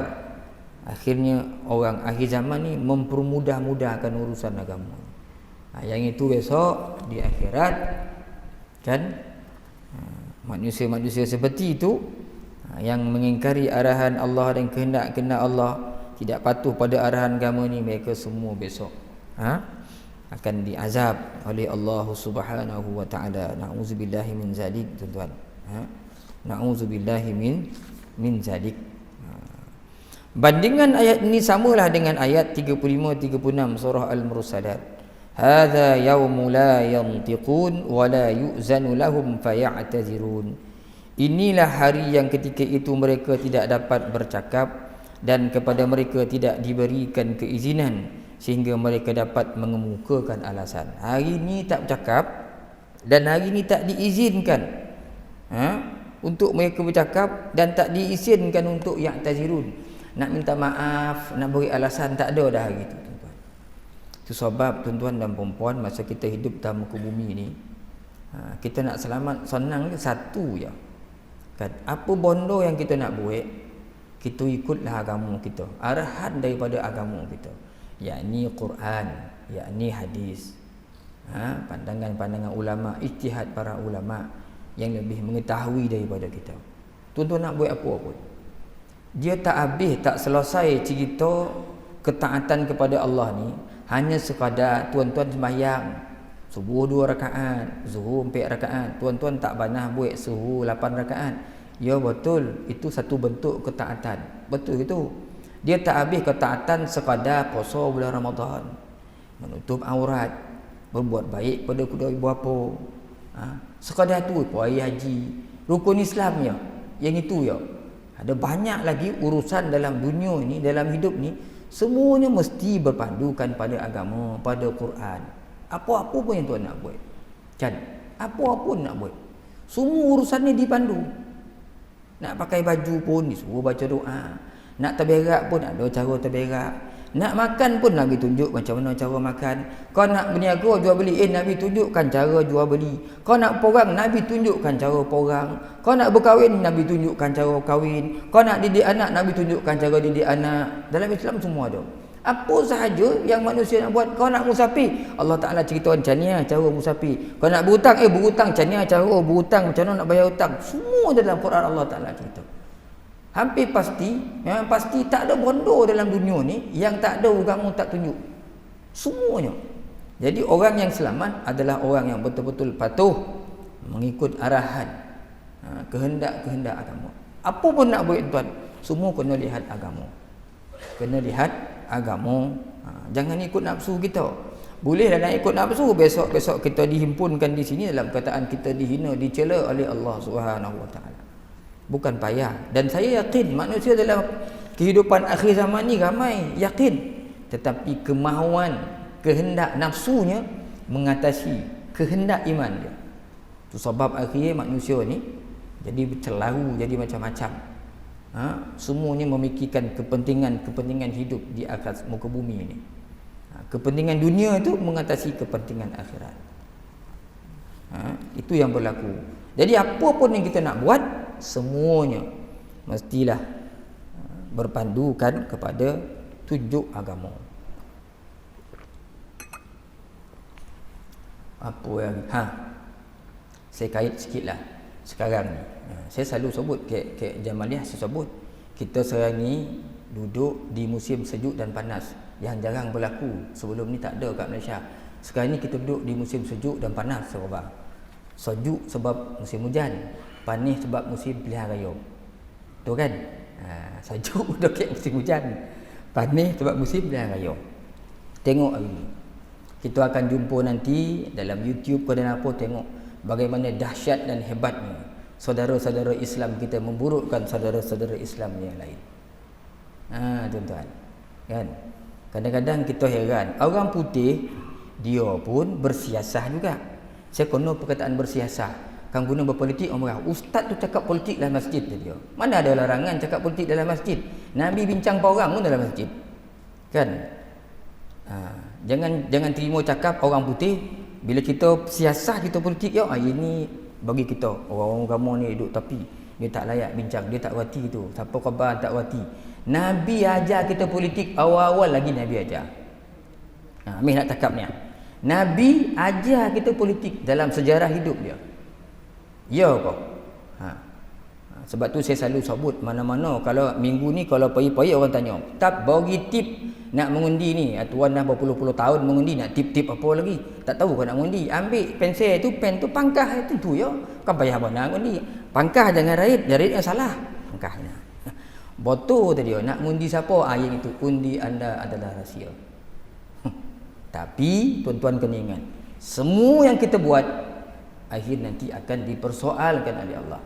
Akhirnya orang akhir zaman ni mempermudah-mudahkan urusan agama. Yang itu besok di akhirat, kan, manusia-manusia seperti itu yang mengingkari arahan Allah dan kehendak-kehendak Allah, tidak patuh pada arahan agama ni, mereka semua besok akan diazab oleh Allah Subhanahu wa taala. Nauzubillahi min zalik tuan-tuan. Nauzubillahi min zalik. Bandingan ayat ini samalah dengan ayat 35-36 surah Al-Mursalat. Hadza yaumu la yantiqun wa la yu'zanu lahum faya'tazirun. Inilah hari yang ketika itu mereka tidak dapat bercakap dan kepada mereka tidak diberikan keizinan sehingga mereka dapat mengemukakan alasan. Hari ini tak bercakap dan hari ini tak diizinkan untuk mereka bercakap dan tak diizinkan untuk ya'tazirun, nak minta maaf, nak beri alasan, tak ada dah hari itu. Itu sebab tuan-tuan dan puan-puan, masa kita hidup dalam muka bumi ni, kita nak selamat senang ke satu je, kan? Apa bondo yang kita nak buat, kita ikutlah agama kita, arahan daripada agama kita, yakni Quran, yakni hadis, pandangan-pandangan ulama, ijtihad para ulama yang lebih mengetahui daripada kita. Tuan-tuan nak buat apa pun, dia tak habis, tak selesai cerita ketaatan kepada Allah ni hanya sekadar tuan-tuan sembahyang subuh 2 rakaat, zuhur 4 rakaat. Tuan-tuan tak pernah buat subuh 8 rakaat. Ya betul, itu satu bentuk ketaatan, betul itu. Dia tak habis ketaatan sekadar puasa bulan Ramadan, menutup aurat, berbuat baik pada kedua ibu bapa, sekadar tu puai haji, rukun Islam ya, yang itu ya. Ada banyak lagi urusan dalam dunia ni, dalam hidup ni, semuanya mesti berpandukan pada agama, pada Quran. Apa-apa pun yang tuan nak buat, kan? Apa-apa pun nak buat, semua urusan ni dipandu. Nak pakai baju pun disuruh baca doa. Nak terberak pun ada cara terberak. Nak makan pun Nabi tunjuk macam mana cara makan. Kau nak berniaga jual beli, Nabi tunjukkan cara jual beli. Kau nak porang, Nabi tunjukkan cara porang. Kau nak berkahwin, Nabi tunjukkan cara kahwin. Kau nak didik anak, Nabi tunjukkan cara didik anak. Dalam Islam semua ada. Apa sahaja yang manusia nak buat. Kau nak musafir, Allah Ta'ala cerita macam ni cara musafir. Kau nak berhutang, berhutang macam ni cara berhutang, macam mana nak bayar hutang. Semua dalam Quran Allah Ta'ala cerita. Hampir pasti, memang pasti tak ada bondo dalam dunia ni yang tak ada agama tak tunjuk. Semuanya. Jadi orang yang selamat adalah orang yang betul-betul patuh mengikut arahan, kehendak-kehendak agama. Apa pun nak buat tuan, semua kena lihat agama. Kena lihat agama. Jangan ikut nafsu kita. Bolehlah nak ikut nafsu, besok-besok kita dihimpunkan di sini dalam perkataan kita dihina, dicela oleh Allah Subhanahu Wa Taala. Bukan payah. Dan saya yakin manusia dalam kehidupan akhir zaman ni ramai yakin, tetapi kemahuan, kehendak nafsunya mengatasi kehendak iman dia. Itu sebab akhirnya manusia ni jadi bercelaru, jadi macam-macam. Semuanya memikirkan kepentingan hidup di atas muka bumi ini. Kepentingan dunia itu mengatasi kepentingan akhirat. Itu yang berlaku. Jadi apa pun yang kita nak buat, semuanya mestilah berpandukan kepada tunjuk agama. Apa yang saya kait sikitlah sekarang ni. Saya selalu sebut ke Jamaliah, saya sebut kita sekarang ni duduk di musim sejuk dan panas yang jarang berlaku. Sebelum ni tak ada kat Malaysia. Sekarang ni kita duduk di musim sejuk dan panas sahabat. Sejuk sebab musim hujan, panas sebab musim pilihan raya. Betul kan? Sejuk dekat musim hujan, panas sebab musim pilihan raya. Tengok hari ni. Kita akan jumpa nanti dalam YouTube ke dan apa, tengok bagaimana dahsyat dan hebatnya saudara-saudara Islam kita memburukkan saudara-saudara Islam yang lain. Tuan-tuan. Kan? Kadang-kadang kita heran, orang putih dia pun bersiasah juga. Saya kono perkataan bersiasah. Kan guna berpolitik, orang ustaz tu cakap politik dalam masjid dia. Mana ada larangan cakap politik dalam masjid? Nabi bincang orang pun dalam masjid. Kan? Jangan terima cakap orang putih bila kita siasah kita politik, ini bagi kita orang agama ni duduk tapi dia tak layak bincang, dia tak reti tu. Siapa khabar tak reti. Nabi ajar kita politik awal-awal lagi Nabi ajar. Amih nak cakap ni. Nabi ajar kita politik dalam sejarah hidup dia. Ya kau. Sebab tu saya selalu sebut mana-mana kalau minggu ni kalau pagi-pagi orang tanya, "Tak bagi tip nak mengundi ni." Tuan dah berpuluh-puluh tahun mengundi, nak tip-tip apa lagi? Tak tahu kau nak mengundi. Ambil pensel tu, pen tu, pangkah tu ya. Kan payah nak mengundi. Pangkah jangan raid yang salah. Pangkahnya. Betul tadi nak mengundi siapa? Yang itu undi anda adalah rahsia. Tapi tuan-tuan kena ingat, semua yang kita buat akhir nanti akan dipersoalkan oleh Allah.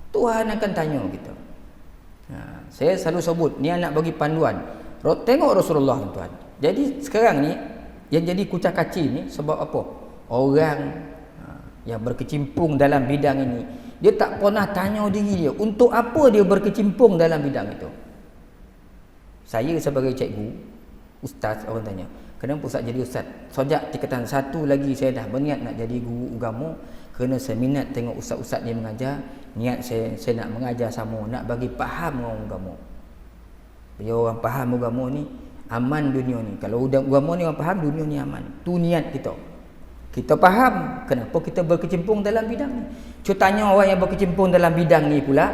Tuhan akan tanya kita. Saya selalu sebut ni nak bagi panduan. Tengok Rasulullah tuan-tuan. Jadi sekarang ni yang jadi kucak kacir ni sebab apa? Orang yang berkecimpung dalam bidang ini, dia tak pernah tanya diri dia untuk apa dia berkecimpung dalam bidang itu. Saya sebagai cikgu, ustaz, orang tanya, kenapa ustaz jadi ustaz? Sejak tingkatan 1 lagi saya dah berniat nak jadi guru agama, kerana saya minat tengok ustaz-ustaz dia mengajar. Niat saya nak mengajar sama, nak bagi faham orang agama. Biar orang faham agama ni aman dunia ni. Kalau agama ni orang faham, dunia ni aman. Tu niat kita. Kita faham kenapa kita berkecimpung dalam bidang ni. Cuba tanya orang yang berkecimpung dalam bidang ni pula,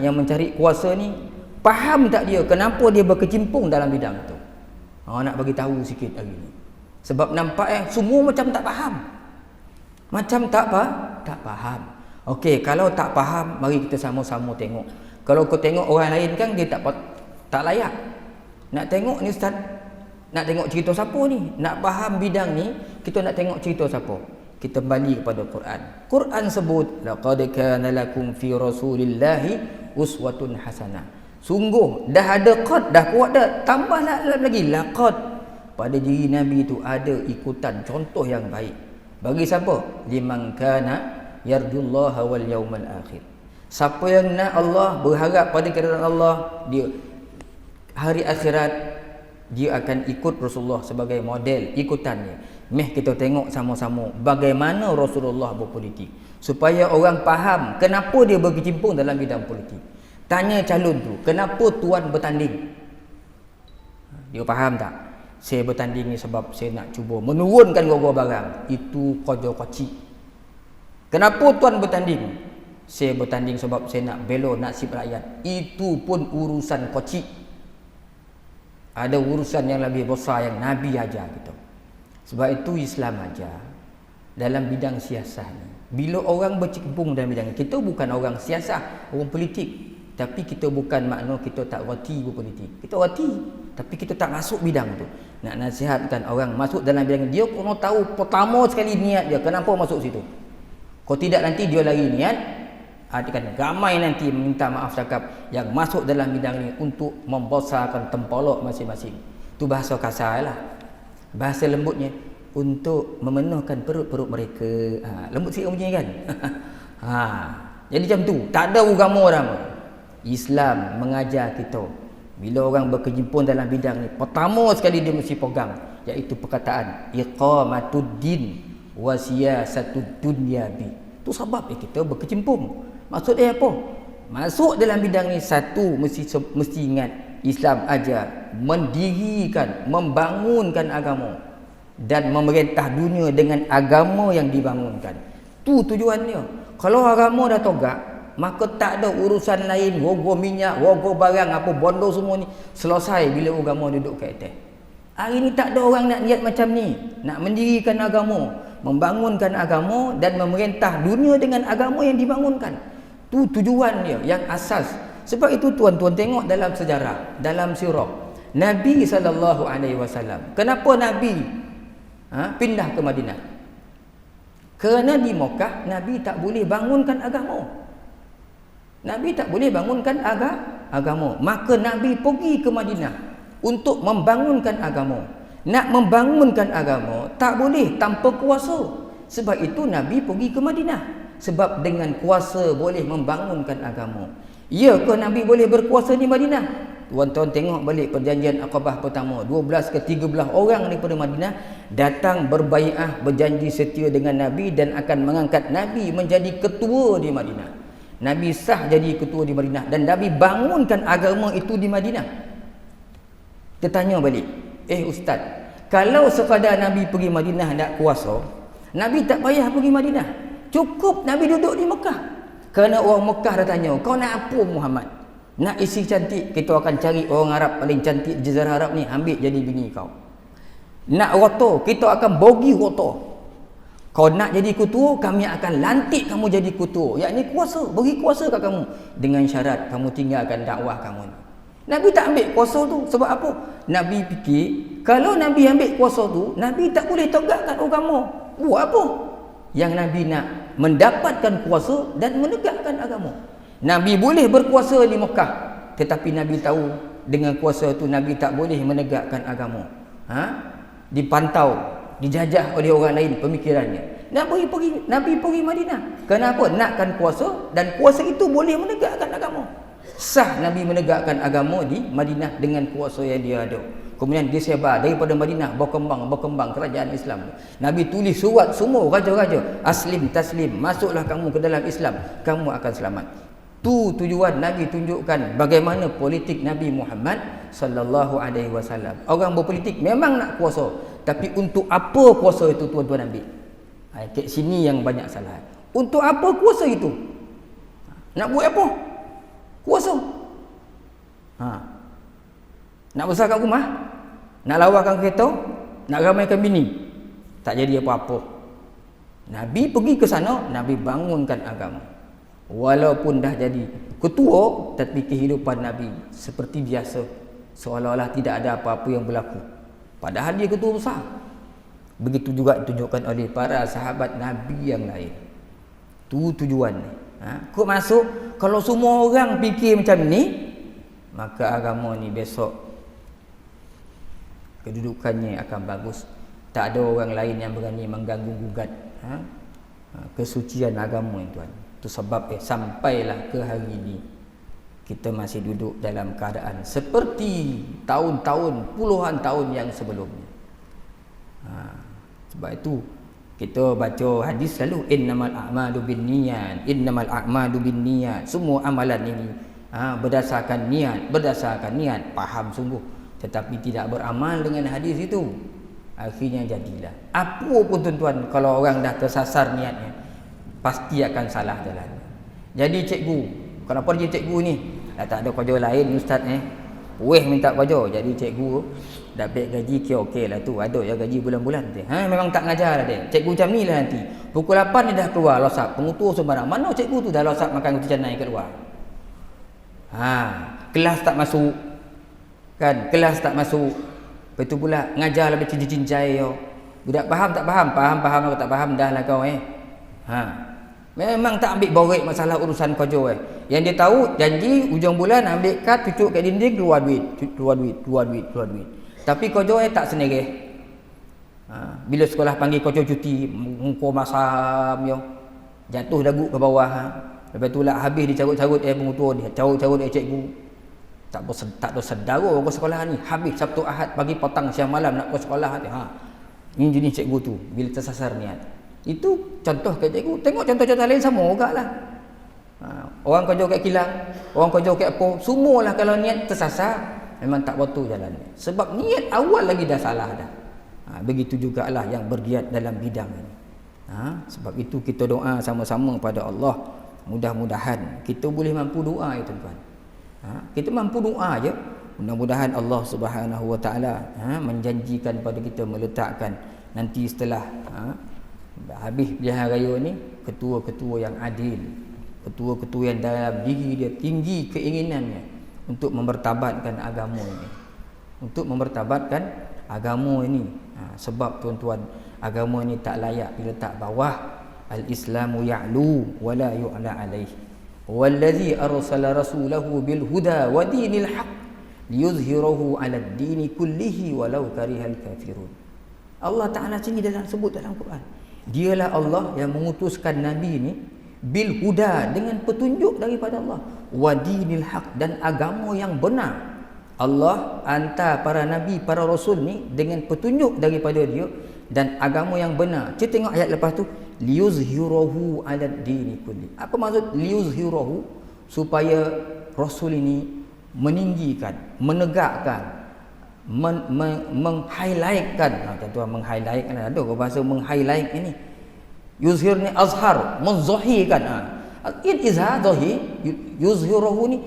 yang mencari kuasa ni, faham tak dia kenapa dia berkecimpung dalam bidang tu? Nak bagi tahu sikit hari ni. Sebab nampak semua macam tak faham. Macam tak faham. Okey, kalau tak faham, mari kita sama-sama tengok. Kalau kau tengok orang lain kan dia tak layak. Nak tengok ni ustaz, nak tengok cerita siapa ni? Nak faham bidang ni, kita nak tengok cerita siapa? Kita kembali kepada Quran. Quran sebut laqad kana lakum fi rasulillahi uswatun hasanah. Sungguh dah ada qad, dah kuat dah, tambahlah lagi laqad. Pada diri Nabi itu ada ikutan contoh yang baik. Bagi siapa? Liman kana yarjullaha wal yaumal akhir. Siapa yang nak Allah, berharap pada keridaan Allah, dia hari akhirat, dia akan ikut Rasulullah sebagai model ikutannya. Meh kita tengok sama-sama bagaimana Rasulullah berpolitik, supaya orang faham kenapa dia berkecimpung dalam bidang politik. Tanya calon tu, kenapa tuan bertanding? Dia faham tak? Saya bertanding ni sebab saya nak cuba menurunkan gua barang. Itu kerja kocik. Kenapa tuan bertanding? Saya bertanding sebab saya nak bela nasib rakyat. Itu pun urusan kocik. Ada urusan yang lebih besar yang Nabi ajar kita. Sebab itu Islam ajar dalam bidang siasat ni. Bila orang berkecimpung dalam bidang ni, kita bukan orang siasat, orang politik. Tapi kita bukan makna kita tak reti berpolitik. Kita reti, tapi kita tak masuk bidang tu. Nak nasihatkan orang masuk dalam bidang dia, kena tahu pertama sekali niat dia, kenapa masuk situ. Kalau tidak nanti dia lari niat, dia kan ramai nanti minta maaf cakap yang masuk dalam bidang ni untuk membesarkan tempolok masing-masing. Tu bahasa kasar lah. Bahasa lembutnya untuk memenuhkan perut-perut mereka. Lembut sikit bunyi kan. Jadi macam tu, tak ada agama orang. Islam mengajar kita, bila orang berkecimpung dalam bidang ni, pertama sekali dia mesti pegang, iaitu perkataan iqamatuddin wa siyasatud dunyabi. Tu sebab kita berkecimpung. Maksud dia apa? Masuk dalam bidang ni, satu mesti ingat Islam ajar mendirikan, membangunkan agama dan memerintah dunia dengan agama yang dibangunkan. Tu tujuannya. Kalau agama dah togak, maka tak ada urusan lain, rogo minyak, rogo barang, apa bondo semua ni selesai bila agama duduk kat atas. Hari ni tak ada orang nak niat macam ni, nak mendirikan agama, membangunkan agama dan memerintah dunia dengan agama yang dibangunkan. Tu tujuan dia yang asas. Sebab itu tuan-tuan tengok dalam sejarah, dalam sirah Nabi SAW. Kenapa Nabi pindah ke Madinah? Kerana di Mekah Nabi tak boleh bangunkan agama. Nabi tak boleh bangunkan agama. Maka Nabi pergi ke Madinah untuk membangunkan agama. Nak membangunkan agama tak boleh tanpa kuasa. Sebab itu Nabi pergi ke Madinah. Sebab dengan kuasa boleh membangunkan agama. Ya ke Nabi boleh berkuasa di Madinah? Tuan-tuan tengok balik perjanjian Aqabah pertama. 12 ke 13 orang daripada Madinah datang berbai'ah, berjanji setia dengan Nabi dan akan mengangkat Nabi menjadi ketua di Madinah. Nabi sah jadi ketua di Madinah dan Nabi bangunkan agama itu di Madinah. Kita tanya balik, ustaz, kalau sekadar Nabi pergi Madinah nak kuasa, Nabi tak payah pergi Madinah. Cukup Nabi duduk di Mekah. Kerana orang Mekah dah tanya, kau nak apa Muhammad? Nak isi cantik, kita akan cari orang Arab paling cantik Jazirah Arab ni, ambil jadi bini kau. Nak roto, kita akan bogi roto. Kau nak jadi ketua, kami akan lantik kamu jadi ketua. Yakni kuasa, bagi kuasa kat kamu. Dengan syarat kamu tinggalkan dakwah kamu. Nabi tak ambil kuasa tu. Sebab apa? Nabi fikir, kalau Nabi ambil kuasa tu, Nabi tak boleh tegakkan agama. Buat apa? Yang Nabi nak mendapatkan kuasa dan menegakkan agama. Nabi boleh berkuasa di Mekah, tetapi Nabi tahu dengan kuasa tu Nabi tak boleh menegakkan agama. Dipantau, dijajah oleh orang lain pemikirannya. Nabi pergi Madinah. Kenapa? Nakkan kuasa, dan kuasa itu boleh menegakkan agama. Sah Nabi menegakkan agama di Madinah dengan kuasa yang dia ada. Kemudian disebar daripada Madinah, berkembang kerajaan Islam. Nabi tulis surat semua raja-raja, aslim taslim, masuklah kamu ke dalam Islam, kamu akan selamat. Tu tujuan Nabi tunjukkan bagaimana politik Nabi Muhammad sallallahu alaihi wasallam. Orang berpolitik memang nak kuasa, tapi untuk apa kuasa itu tuan-tuan ambil? Kat sini yang banyak salah. Untuk apa kuasa itu? Nak buat apa? Kuasa. Nak besarkan rumah? Nak lawakan kereta? Nak ramaikan bini? Tak jadi apa-apa. Nabi pergi ke sana, Nabi bangunkan agama. Walaupun dah jadi ketua, tapi kehidupan Nabi seperti biasa, seolah-olah tidak ada apa-apa yang berlaku. Padahal dia ketua besar. Begitu juga ditunjukkan oleh para sahabat Nabi yang lain. Tu tujuan ni. Kok masuk, kalau semua orang fikir macam ni, maka agama ni besok kedudukannya akan bagus. Tak ada orang lain yang berani mengganggu gugat kesucian agama ni, tuan. Itu sebab sampailah ke hari ini kita masih duduk dalam keadaan seperti tahun-tahun, puluhan tahun yang sebelumnya. Sebab itu kita baca hadis selalu innamal a'malu binniyat, innamal a'malu binniyat. Semua amalan ini berdasarkan niat, faham sungguh, tetapi tidak beramal dengan hadis itu. Akhirnya jadilah apa pun tuan-tuan, kalau orang dah tersasar niatnya, pasti akan salah jalan. Jadi cikgu, kenapa dia cikgu ni? Dah tak ada kerja lain ustaz minta kerja. Jadi cikgu dapat gaji okey lah tu, ada ya gaji bulan-bulan tu. Memang tak ngajar lah dia. Cikgu macam ni lah nanti. Pukul 8 dia dah keluar losap, pengutur sembarang. Mana cikgu tu dah losap makan roti canai kat luar. Kelas tak masuk. Kan, kelas tak masuk. Lepas tu pula ngajar lebih cincai yo. Budak faham tak faham? Faham atau tak faham dah lah kau Memang tak ambil borek masalah urusan kerja Yang dia tahu janji hujung bulan ambil kad cucuk kat dinding, keluar duit. Tapi kerja tak sendiri. Bila sekolah panggil kerja cuti, muka masam yo. Jatuh dagu ke bawah. Lepas tu lah habis dicarut-carut pengutur dia, carut-carut cikgu. Tak ada sedara ke sekolah ni. Habis Sabtu Ahad pagi petang siang malam nak ke sekolah ni. Ini jenis cikgu tu bila tersasar niat. Itu contoh kat cikgu. Tengok contoh-contoh lain sama juga lah. Orang kerja kat kilang, orang kerja kat apa, semualah kalau niat tersasar memang tak betul jalannya. Sebab niat awal lagi dah salah dah. Begitu jugalah yang bergiat dalam bidang ini. Sebab itu kita doa sama-sama pada Allah. Mudah-mudahan kita boleh mampu doa itu tuan. Kita mampu doa je. Mudah-mudahan Allah Subhanahu Wa Taala menjanjikan pada kita meletakkan nanti setelah habis pilihan raya ni ketua-ketua yang adil, ketua-ketua yang dalam diri dia tinggi keinginannya untuk memertabatkan agama ini, sebab tuan-tuan, agama ini tak layak diletak bawah. Al-Islamu ya'lu wa la yu'la alaih, wallazi arsala rasulahu bil huda wa dinil haq liyuzhirahu 'ala ad-dini kullihi walau karihal kafirun. Allah Ta'ala sini sebut dalam Quran, dialah Allah yang mengutuskan Nabi ni bil huda, dengan petunjuk daripada Allah, wa dinil haq, dan agama yang benar. Allah hantar para Nabi, para Rasul ni dengan petunjuk daripada dia dan agama yang benar. Kita tengok ayat lepas tu, liyuzhirahu 'ala dini kulli. Apa maksud liyuzhirahu? Supaya Rasul ini meninggikan, menegakkan, meng-highlightkan. Tuan-tuan, meng-highlightkan, ada ke bahasa meng-highlight ini? Yuzhir ni azhar, menzahirkan. Izhar zahir, yuzhirahu ni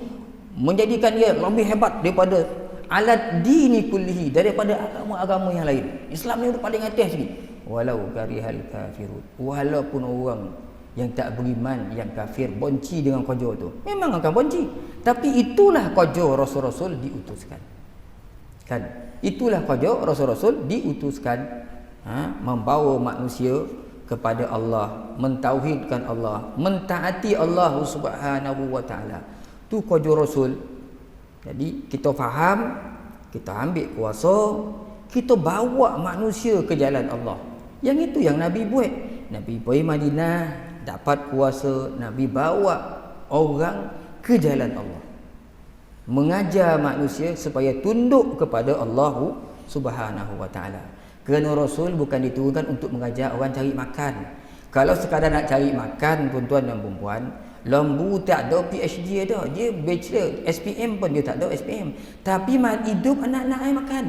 menjadikan dia lebih hebat daripada alat dini kullihi, daripada agama-agama yang lain. Islam ni paling atas sikit. Walau karihal kafirun, walaupun orang yang tak beriman, yang kafir, benci dengan kerja tu, memang akan benci. Tapi itulah kerja Rasul-Rasul diutuskan. Kan? Itulah kerja Rasul-Rasul diutuskan, membawa manusia kepada Allah, mentauhidkan Allah, mentaati Allah Subhanahu Wa Taala. Tu kerja Rasul. Jadi kita faham, kita ambil kuasa, kita bawa manusia ke jalan Allah. Yang itu yang Nabi buat. Nabi pergi Madinah, dapat kuasa, Nabi bawa orang ke jalan Allah, mengajar manusia supaya tunduk kepada Allah Subhanahu Wa Taala. Kerana Rasul bukan diturunkan untuk mengajar orang cari makan. Kalau sekadar nak cari makan, tuan-tuan dan puan-puan, lembu tak ada PhD ada, dia bachelor, SPM pun dia tak ada SPM, tapi hidup anak-anak ai makan.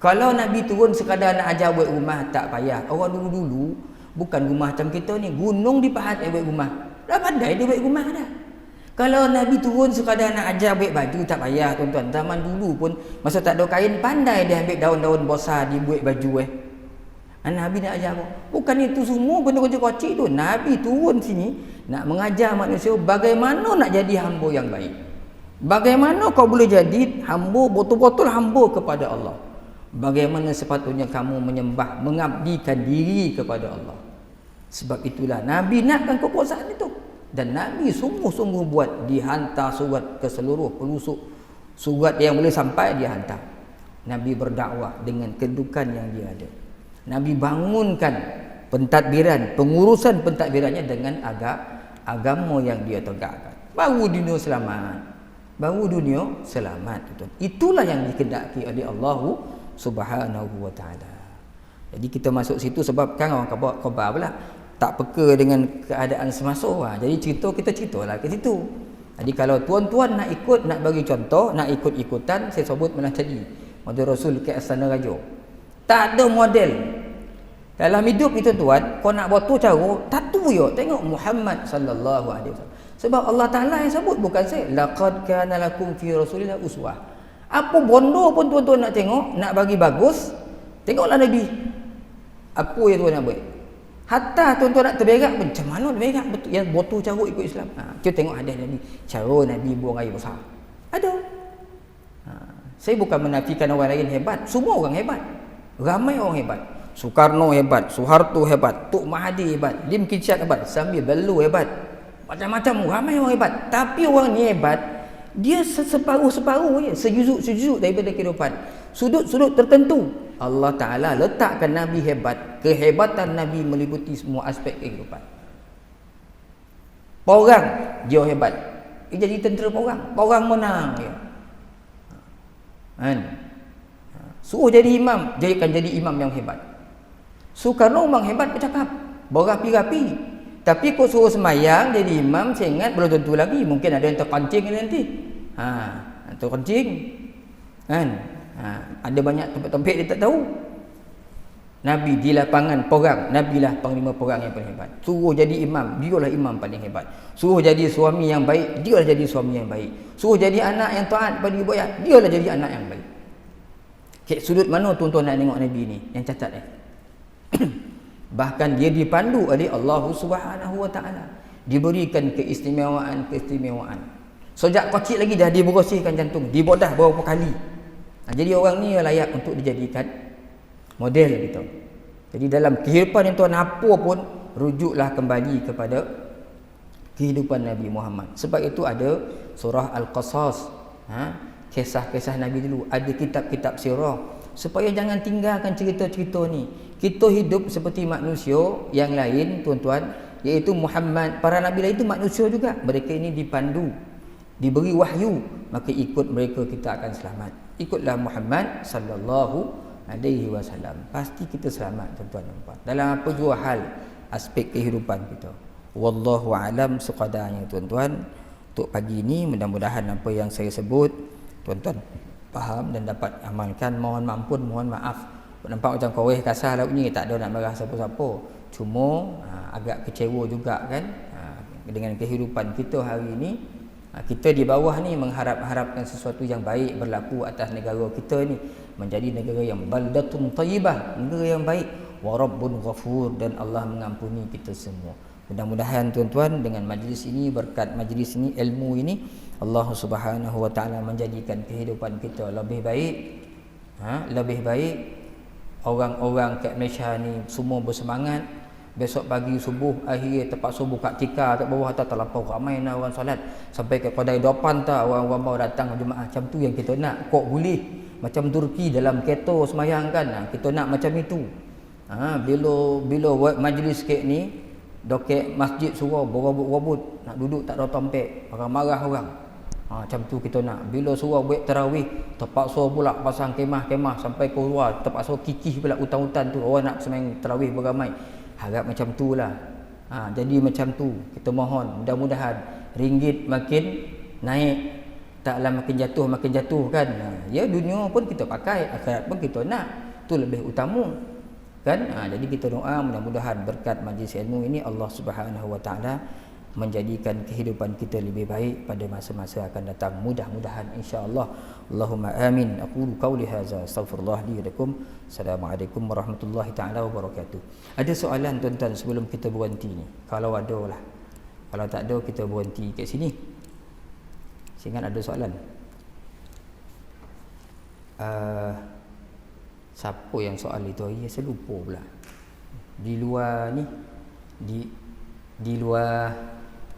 Kalau Nabi turun sekadar nak ajar buat rumah, tak payah. Orang dulu-dulu bukan rumah macam kita ni, gunung dipahat buat rumah, dah pandai dia buat rumah dah. Kalau Nabi turun sekadar nak ajar buat baju, tak payah tuan-tuan. Zaman dulu pun masa tak ada kain, pandai dia ambil daun-daun besar dibuat baju Nabi nak ajar apa? Bukan itu semua benda-benda kecil tu. Nabi turun sini nak mengajar manusia bagaimana nak jadi hamba yang baik. Bagaimana kau boleh jadi hamba, betul-betul hamba kepada Allah. Bagaimana sepatutnya kamu menyembah, mengabdikan diri kepada Allah. Sebab itulah Nabi nakkan kekuasaan itu. Dan Nabi sungguh-sungguh buat, dihantar surat ke seluruh pelosok, surat yang boleh sampai dia hantar. Nabi berdakwah dengan kedudukan yang dia ada. Nabi bangunkan pentadbiran, pengurusan pentadbirannya dengan agama yang dia tegakkan. Baru dunia selamat. Baru dunia selamat. Itulah yang dikehendaki oleh Allah Subhanahu wa taala. Jadi kita masuk situ sebab kan orang khabar pula tak peka dengan keadaan semasa. Jadi kita ceritalah ke situ. Jadi kalau tuan-tuan nak ikut, nak bagi contoh, nak ikut-ikutan, saya sebut mana tadi model Rasul ke Astana Raja. Tak ada model dalam hidup ni tuan-tuan. Kau nak buat tu cara, tatu je tengok Muhammad sallallahu alaihi wasallam. Sebab Allah Taala yang sebut, bukan saya. Laqad kana lakum fi rasulillah uswah. Apa bondo pun tuan-tuan nak tengok, nak bagi bagus, tengoklah Nabi. Apa yang tuan nak buat? Hatta tuan-tuan nak terberak, macam mana terberak betul yang botol carut ikut Islam. Kita tengok hadis Nabi, cara Nabi buang air besar. Ada. Saya bukan menafikan orang lain hebat, semua orang hebat. Ramai orang hebat. Soekarno hebat, Soeharto hebat, Tok Mahathir hebat, Lim Kichat hebat, Sambil Bello hebat. Macam-macam ramai orang hebat. Tapi orang ni hebat, dia separuh-separuh je, sejuzuk-sejuzuk daripada kehidupan. Sudut-sudut tertentu Allah Ta'ala letakkan Nabi hebat. Kehebatan Nabi meliputi semua aspek kehidupan. Orang dia hebat, dia jadi tentera orang menang dia. Kan? Suruh jadi imam, dia akan jadi imam yang hebat. Soekarno memang hebat bercakap, berapi-rapi. Tapi kau suruh semayang jadi imam, saya ingat belum tentu lagi. Mungkin ada yang terpancing nanti. Terpancing. Kan? Ada banyak tempat-tempat dia tak tahu. Nabi di lapangan perang, Nabi lah panglima perang yang paling hebat. Suruh jadi imam, dialah imam paling hebat. Suruh jadi suami yang baik, dialah jadi suami yang baik. Suruh jadi anak yang taat pada ibu ayah, dialah jadi anak yang baik. Sudut mana tuan-tuan nak tengok Nabi ni yang cacat Bahkan dia dipandu oleh Allah Subhanahu wa taala, diberikan keistimewaan. Sejak kecil lagi dah dibersihkan jantung, dibodah berapa kali. Jadi orang ni layak untuk dijadikan model gitu. Jadi dalam kehidupan yang tuan apa pun, rujuklah kembali kepada kehidupan Nabi Muhammad. Sebab itu ada surah Al-Qasas, kisah-kisah Nabi dulu, ada kitab-kitab sirah, supaya jangan tinggalkan cerita-cerita ni. Kita hidup seperti manusia yang lain tuan-tuan, iaitu Muhammad. Para nabi lain itu manusia juga. Mereka ini dipandu, diberi wahyu, maka ikut mereka kita akan selamat. Ikutlah Muhammad sallallahu alaihi wasallam. Pasti kita selamat tuan-tuan dan puan. Dalam apa jua hal aspek kehidupan kita. Wallahu alam seqadarnya tuan-tuan. Untuk pagi ini mudah-mudahan apa yang saya sebut tuan-tuan faham dan dapat amalkan. Mohon ampun, mohon maaf. Nampak macam koreh kasar laut ni, tak ada nak marah siapa-siapa. Cuma agak kecewa juga kan dengan kehidupan kita hari ini. Kita di bawah ni mengharap-harapkan sesuatu yang baik berlaku atas negara kita ni, menjadi negara yang baldatun tayyibah, negara yang baik, wa rabbun ghafur, dan Allah mengampuni kita semua. Mudah-mudahan tuan-tuan dengan majlis ini, berkat majlis ini, ilmu ini, Allah Subhanahu wa taala menjadikan kehidupan kita lebih baik. Lebih baik. Orang-orang kat Malaysia ni semua bersemangat. Besok pagi subuh, akhir tempat subuh kat Tika kat bawah tak terlampau ramai nak orang solat. Sampai ke Padai Dopan tak orang-orang bawa datang jemaah. Macam tu yang kita nak. Kok boleh macam Turki dalam keto semayang kan. Kita nak macam itu. Bila majlis kek ni, dokek masjid suruh berabut-rabut, nak duduk tak ada tempat, marah-marah orang. Macam tu kita nak. Bila suruh buat tarawih, terpaksa pula pasang kemah-kemah sampai keluar, terpaksa kikih pula hutan-hutan tu orang nak sembahyang tarawih beramai. Harap macam tu lah. Jadi macam tu kita mohon, mudah-mudahan ringgit makin naik, taklah makin jatuh kan. Ya, dunia pun kita pakai, akhirat pun kita nak, tu lebih utama kan. Jadi kita doa mudah-mudahan berkat majlis ilmu ini Allah Subhanahu wa taala menjadikan kehidupan kita lebih baik pada masa-masa akan datang, mudah-mudahan insya-Allah. Allahumma amin. Aqulu qawli hadza astaghfirullah li wa lakum. Assalamualaikum warahmatullahi taala wabarakatuh. Ada soalan tuan-tuan sebelum kita berhenti ni? Kalau ada lah. Kalau tak ada kita berhenti kat sini. Saya ingat ada soalan. Siapa yang soal itu? Saya lupa pula. Di luar ni, di luar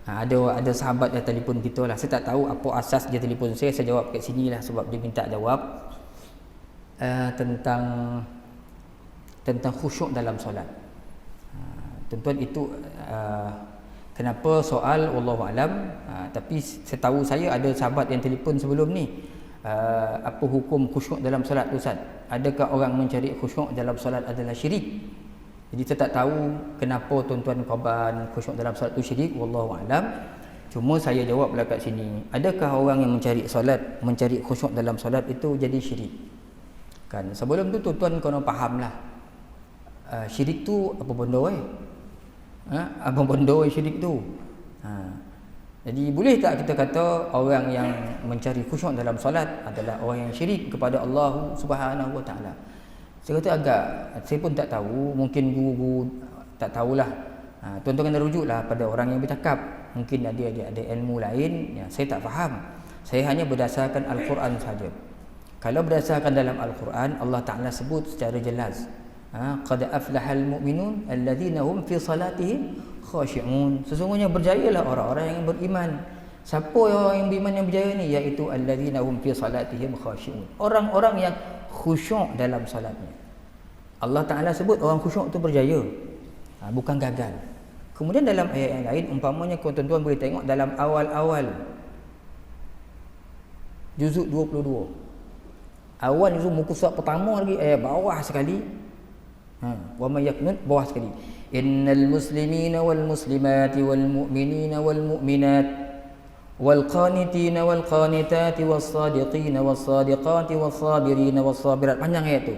Ada sahabat yang telefon kita lah. Saya tak tahu apa asas dia telefon saya jawab kat sini lah sebab dia minta jawab tentang khusyuk dalam solat. Tuan-tuan, itu kenapa soal wallahu alam, tapi setahu saya ada sahabat yang telefon sebelum ni, apa hukum khusyuk dalam solat tu Ustaz? Adakah orang mencari khusyuk dalam solat adalah syirik? Jadi saya tak tahu kenapa tuan-tuan korban khusyuk dalam solat tu syirik, wallahu alam. Cuma saya jawablah kat sini, adakah orang yang mencari khusyuk dalam solat itu jadi syirik? Kan sebelum tu tuan-tuan kena fahamlah, syirik tu apa benda apa benda syirik tu? Jadi boleh tak kita kata orang yang mencari khusyuk dalam solat adalah orang yang syirik kepada Allah Subhanahu Wa Taala? Saya kata saya pun tak tahu, mungkin guru-guru tak tahulah. Tuan-tuan kena rujuklah pada orang yang bercakap. Mungkin ada ilmu lain yang saya tak faham. Saya hanya berdasarkan Al-Quran saja. Kalau berdasarkan dalam Al-Quran, Allah Ta'ala sebut secara jelas, qad aflahal mu'minun alladhina hum fi salatihim khashi'un. Sesungguhnya berjayalah orang-orang yang beriman. Siapa orang yang beriman yang berjaya ni? Iaitu alladhina hum fi salatihim khashi'un. Orang-orang yang khusyuk dalam salatnya. Allah Ta'ala sebut orang khusyuk tu berjaya, bukan gagal. Kemudian dalam ayat yang lain, umpamanya tuan-tuan boleh tengok dalam awal-awal juzuk 22, awal juzuk muka surat pertama lagi, ayat bawah sekali, wa may yaknut, bawah sekali, innal muslimina wal muslimati wal mu'minina wal mu'minat wal qanitina wal qanitati was sadiqina was sadiqati was sabirina was sabirat. Panjang ayat tu,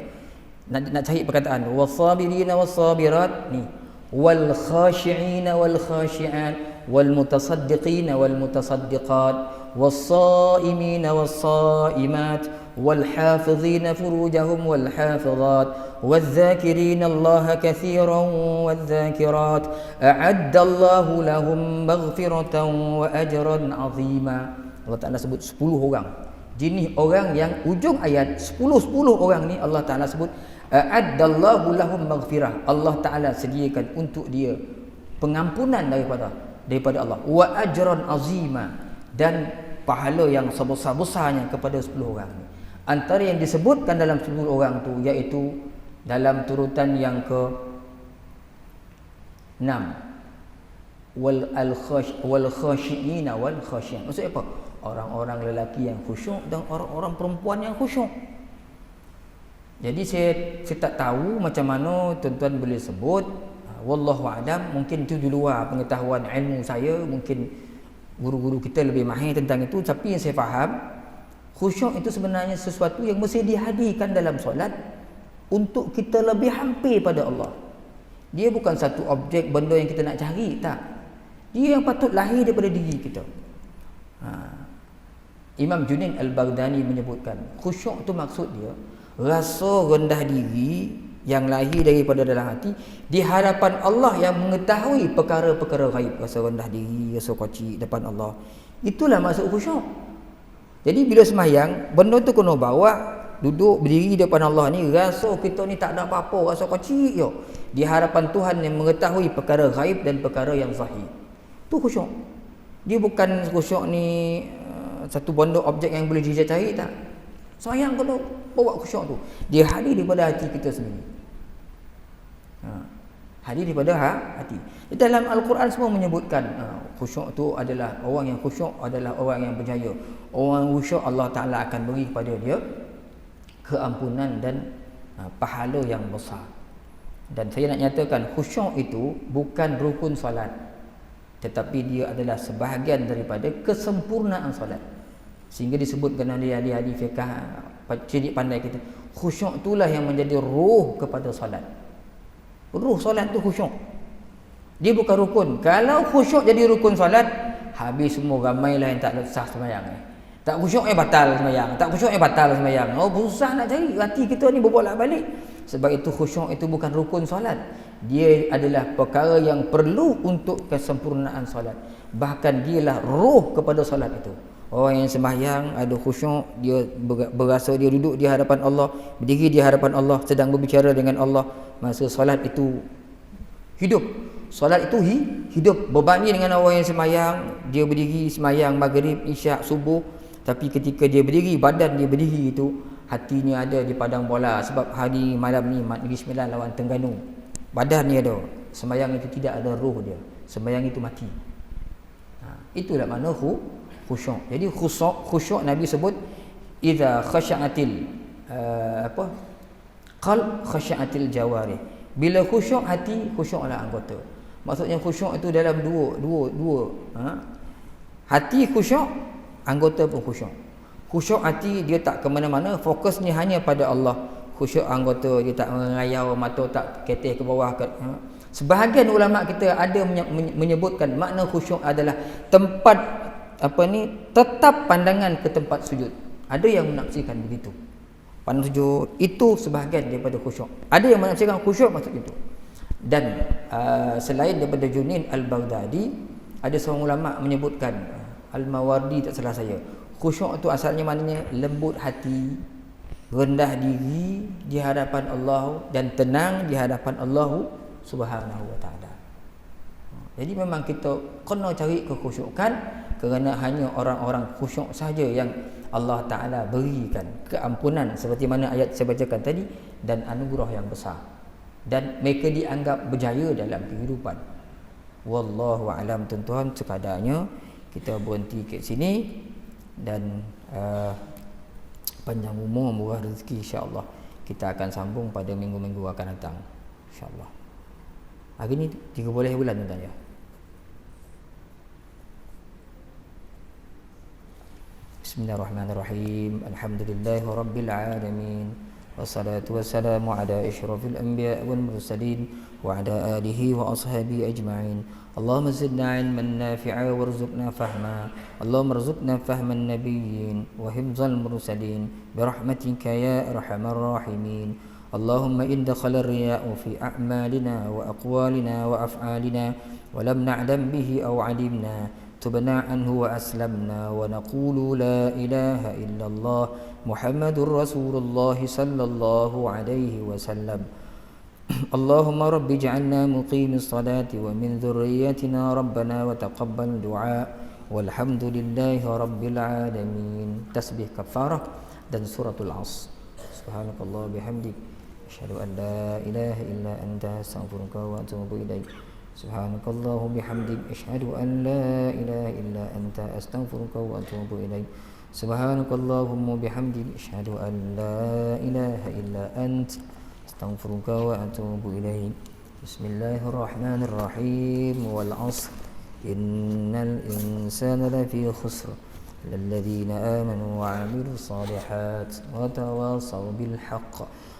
nak cari perkataan was sabirina was sabirat ni, wal khashi'ina wal khashi'at wal mutasaddiqina wal mutasaddiqat was saimina was saimat wal hafizina furujahum wal hafizat والذاكرين الله كثيرا والذاكرات أعد الله لهم مغفرة وأجرا عظيما. Allah Ta'ala sebut 10 orang, jenis orang yang ujung ayat 10 orang ni Allah Ta'ala sebut a'addallahu lahum maghfirah. Allah Ta'ala sediakan untuk dia pengampunan daripada Allah, wa ajran azima, dan pahala yang sebesar-besarnya kepada 10 orang ni. Antara yang disebutkan dalam 10 orang tu iaitu dalam turutan yang ke-6, wal khashi'ina wal khashi'an. Maksudnya apa? Orang-orang lelaki yang khusyuk dan orang-orang perempuan yang khusyuk. Jadi saya tak tahu macam mana tuan-tuan boleh sebut, wallahu a'lam. Mungkin itu di luar pengetahuan ilmu saya, mungkin guru-guru kita lebih mahir tentang itu. Tapi yang saya faham, khusyuk itu sebenarnya sesuatu yang mesti dihadirkan dalam solat untuk kita lebih hampir pada Allah. Dia bukan satu objek benda yang kita nak cari, tak. Dia yang patut lahir daripada diri kita. Imam Junaid Al-Baghdadi menyebutkan, khusyuk tu maksud dia rasa rendah diri yang lahir daripada dalam hati di hadapan Allah yang mengetahui perkara-perkara ghaib. Rasa rendah diri, rasa kecil depan Allah. Itulah maksud khusyuk. Jadi bila sembahyang, benda tu kena bawa duduk berdiri depan Allah ni, rasa kita ni tak ada apa-apa, rasa kecil je di hadapan Tuhan yang mengetahui perkara ghaib dan perkara yang zahir. Tu khusyuk. Dia bukan khusyuk ni satu benda objek yang boleh dicari, tak. Sayang kena bawa khusyuk tu, dia hadir daripada hati kita sendiri. Hadir daripada hati. Dalam Al-Quran semua menyebutkan khusyuk tu adalah orang yang khusyuk adalah orang yang berjaya. Orang khusyuk Allah Ta'ala akan beri kepada dia keampunan dan pahala yang besar. Dan saya nak nyatakan khusyuk itu bukan rukun solat, tetapi dia adalah sebahagian daripada kesempurnaan solat. Sehingga disebutkan oleh ahli-ahli fiqh, cerdik pandai kita, khusyuk itulah yang menjadi ruh kepada solat. Ruh solat tu khusyuk. Dia bukan rukun. Kalau khusyuk jadi rukun solat, habis semua, ramailah yang tak sah sembahyang. Tak khusyuk batal sembahyang, tak khusyuk batal sembahyang. Oh, susah nak cari. Hati kita ni berbolak-balik. Sebab itu khusyuk itu bukan rukun solat. Dia adalah perkara yang perlu untuk kesempurnaan solat. Bahkan dialah roh kepada solat itu. Orang yang sembahyang ada khusyuk, dia berasa dia duduk di hadapan Allah, berdiri di hadapan Allah, sedang berbicara dengan Allah, masa solat itu hidup. Solat itu hidup. Berbanding dengan orang yang semayang, dia berdiri semayang maghrib, isyak, subuh, tapi ketika dia berdiri, badan dia berdiri itu, hatinya ada di padang bola. Sebab hari malam ni Negeri Sembilan lawan Terengganu, badan dia ada, semayang itu tidak ada roh dia, semayang itu mati. Itulah makna khusyuk. Jadi khusyuk Nabi sebut idza khasyatil qalb khasyatil jawarih. Bila khusyuk hati, khusyuklah anggota. Maksudnya khusyuk itu dalam dua. Hati khusyuk, anggota pun khusyuk. Khusyuk hati dia tak ke mana-mana, fokusnya hanya pada Allah. Khusyuk anggota dia tak merayau, mata tak keteh ke bawah ke. Sebahagian ulama kita ada menyebutkan makna khusyuk adalah tempat tetap pandangan ke tempat sujud. Ada yang menafsirkan begitu. Pandang sujud itu sebahagian daripada khusyuk. Ada yang menafsirkan khusyuk maksud itu. Dan selain daripada Junaid Al-Baghdadi, ada seorang ulama menyebutkan, Al-Mawardi tak salah saya, khusyuk itu asalnya maknanya lembut hati, rendah diri di hadapan Allah dan tenang di hadapan Allah Subhanahu wa ta'ala. Jadi memang kita kena cari kekhusyukan, kerana hanya orang-orang khusyuk saja yang Allah Ta'ala berikan keampunan seperti mana ayat saya bacakan tadi, dan anugerah yang besar, dan mereka dianggap berjaya dalam kehidupan. Wallahu a'lam. Tuan-tuan, sekadarnya kita berhenti kat sini, dan panjang umur, murah rezeki, insya-Allah. Kita akan sambung pada minggu-minggu akan datang, insya-Allah. Hari ni 30 bulan tuan-tuan ya. Bismillahirrahmanirrahim. Alhamdulillahi rabbil alamin. Wassalatu wassalamu ala asyrafil anbiya wal mursalin wa ala alihi wa ashabihi ajma'in. Allahumma zidna ilman nafi'a warzuqna fahma. Allahumma rzuqna fahman nabiyyin wa hifzal mursalin birahmatika ya arhamar rahimin. Allahumma in dakhala ar-riya'u fi a'malina wa aqwalina wa af'alina wa lam na'lam bihi aw 'alimna tubna anhu wa aslamna wa naqulu la ilaha illallah Muhammadur Rasulullah sallallahu alaihi wasallam. Allahumma rabbi ij'alna muqimis salati wa min dhurriyyatina rabbana wa taqabbal du'a walhamdulillahi rabbil alamin. Tasbih kafarah dan suratul Asr. Subhanakallah bihamdik, asyhadu an la ilaha illa anta, astaghfiruka wa atubu ilaik. Subhanakallah bihamdik, asyhadu an la ilaha illa anta, astaghfiruka wa atubu ilaik. Subhanakallahumma bihamdik, asyhadu an la ilaha illa anta, astaghfiruka wa atubu ilaik. Bismillahirrahmanirrahim. Wal 'ashr innal insana lafi khusr الذين آمنوا وعملوا الصالحات وتواصوا بالحق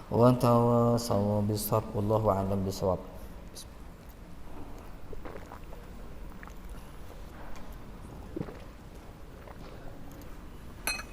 وتواصوا بالصبر. والله أعلم بالصواب.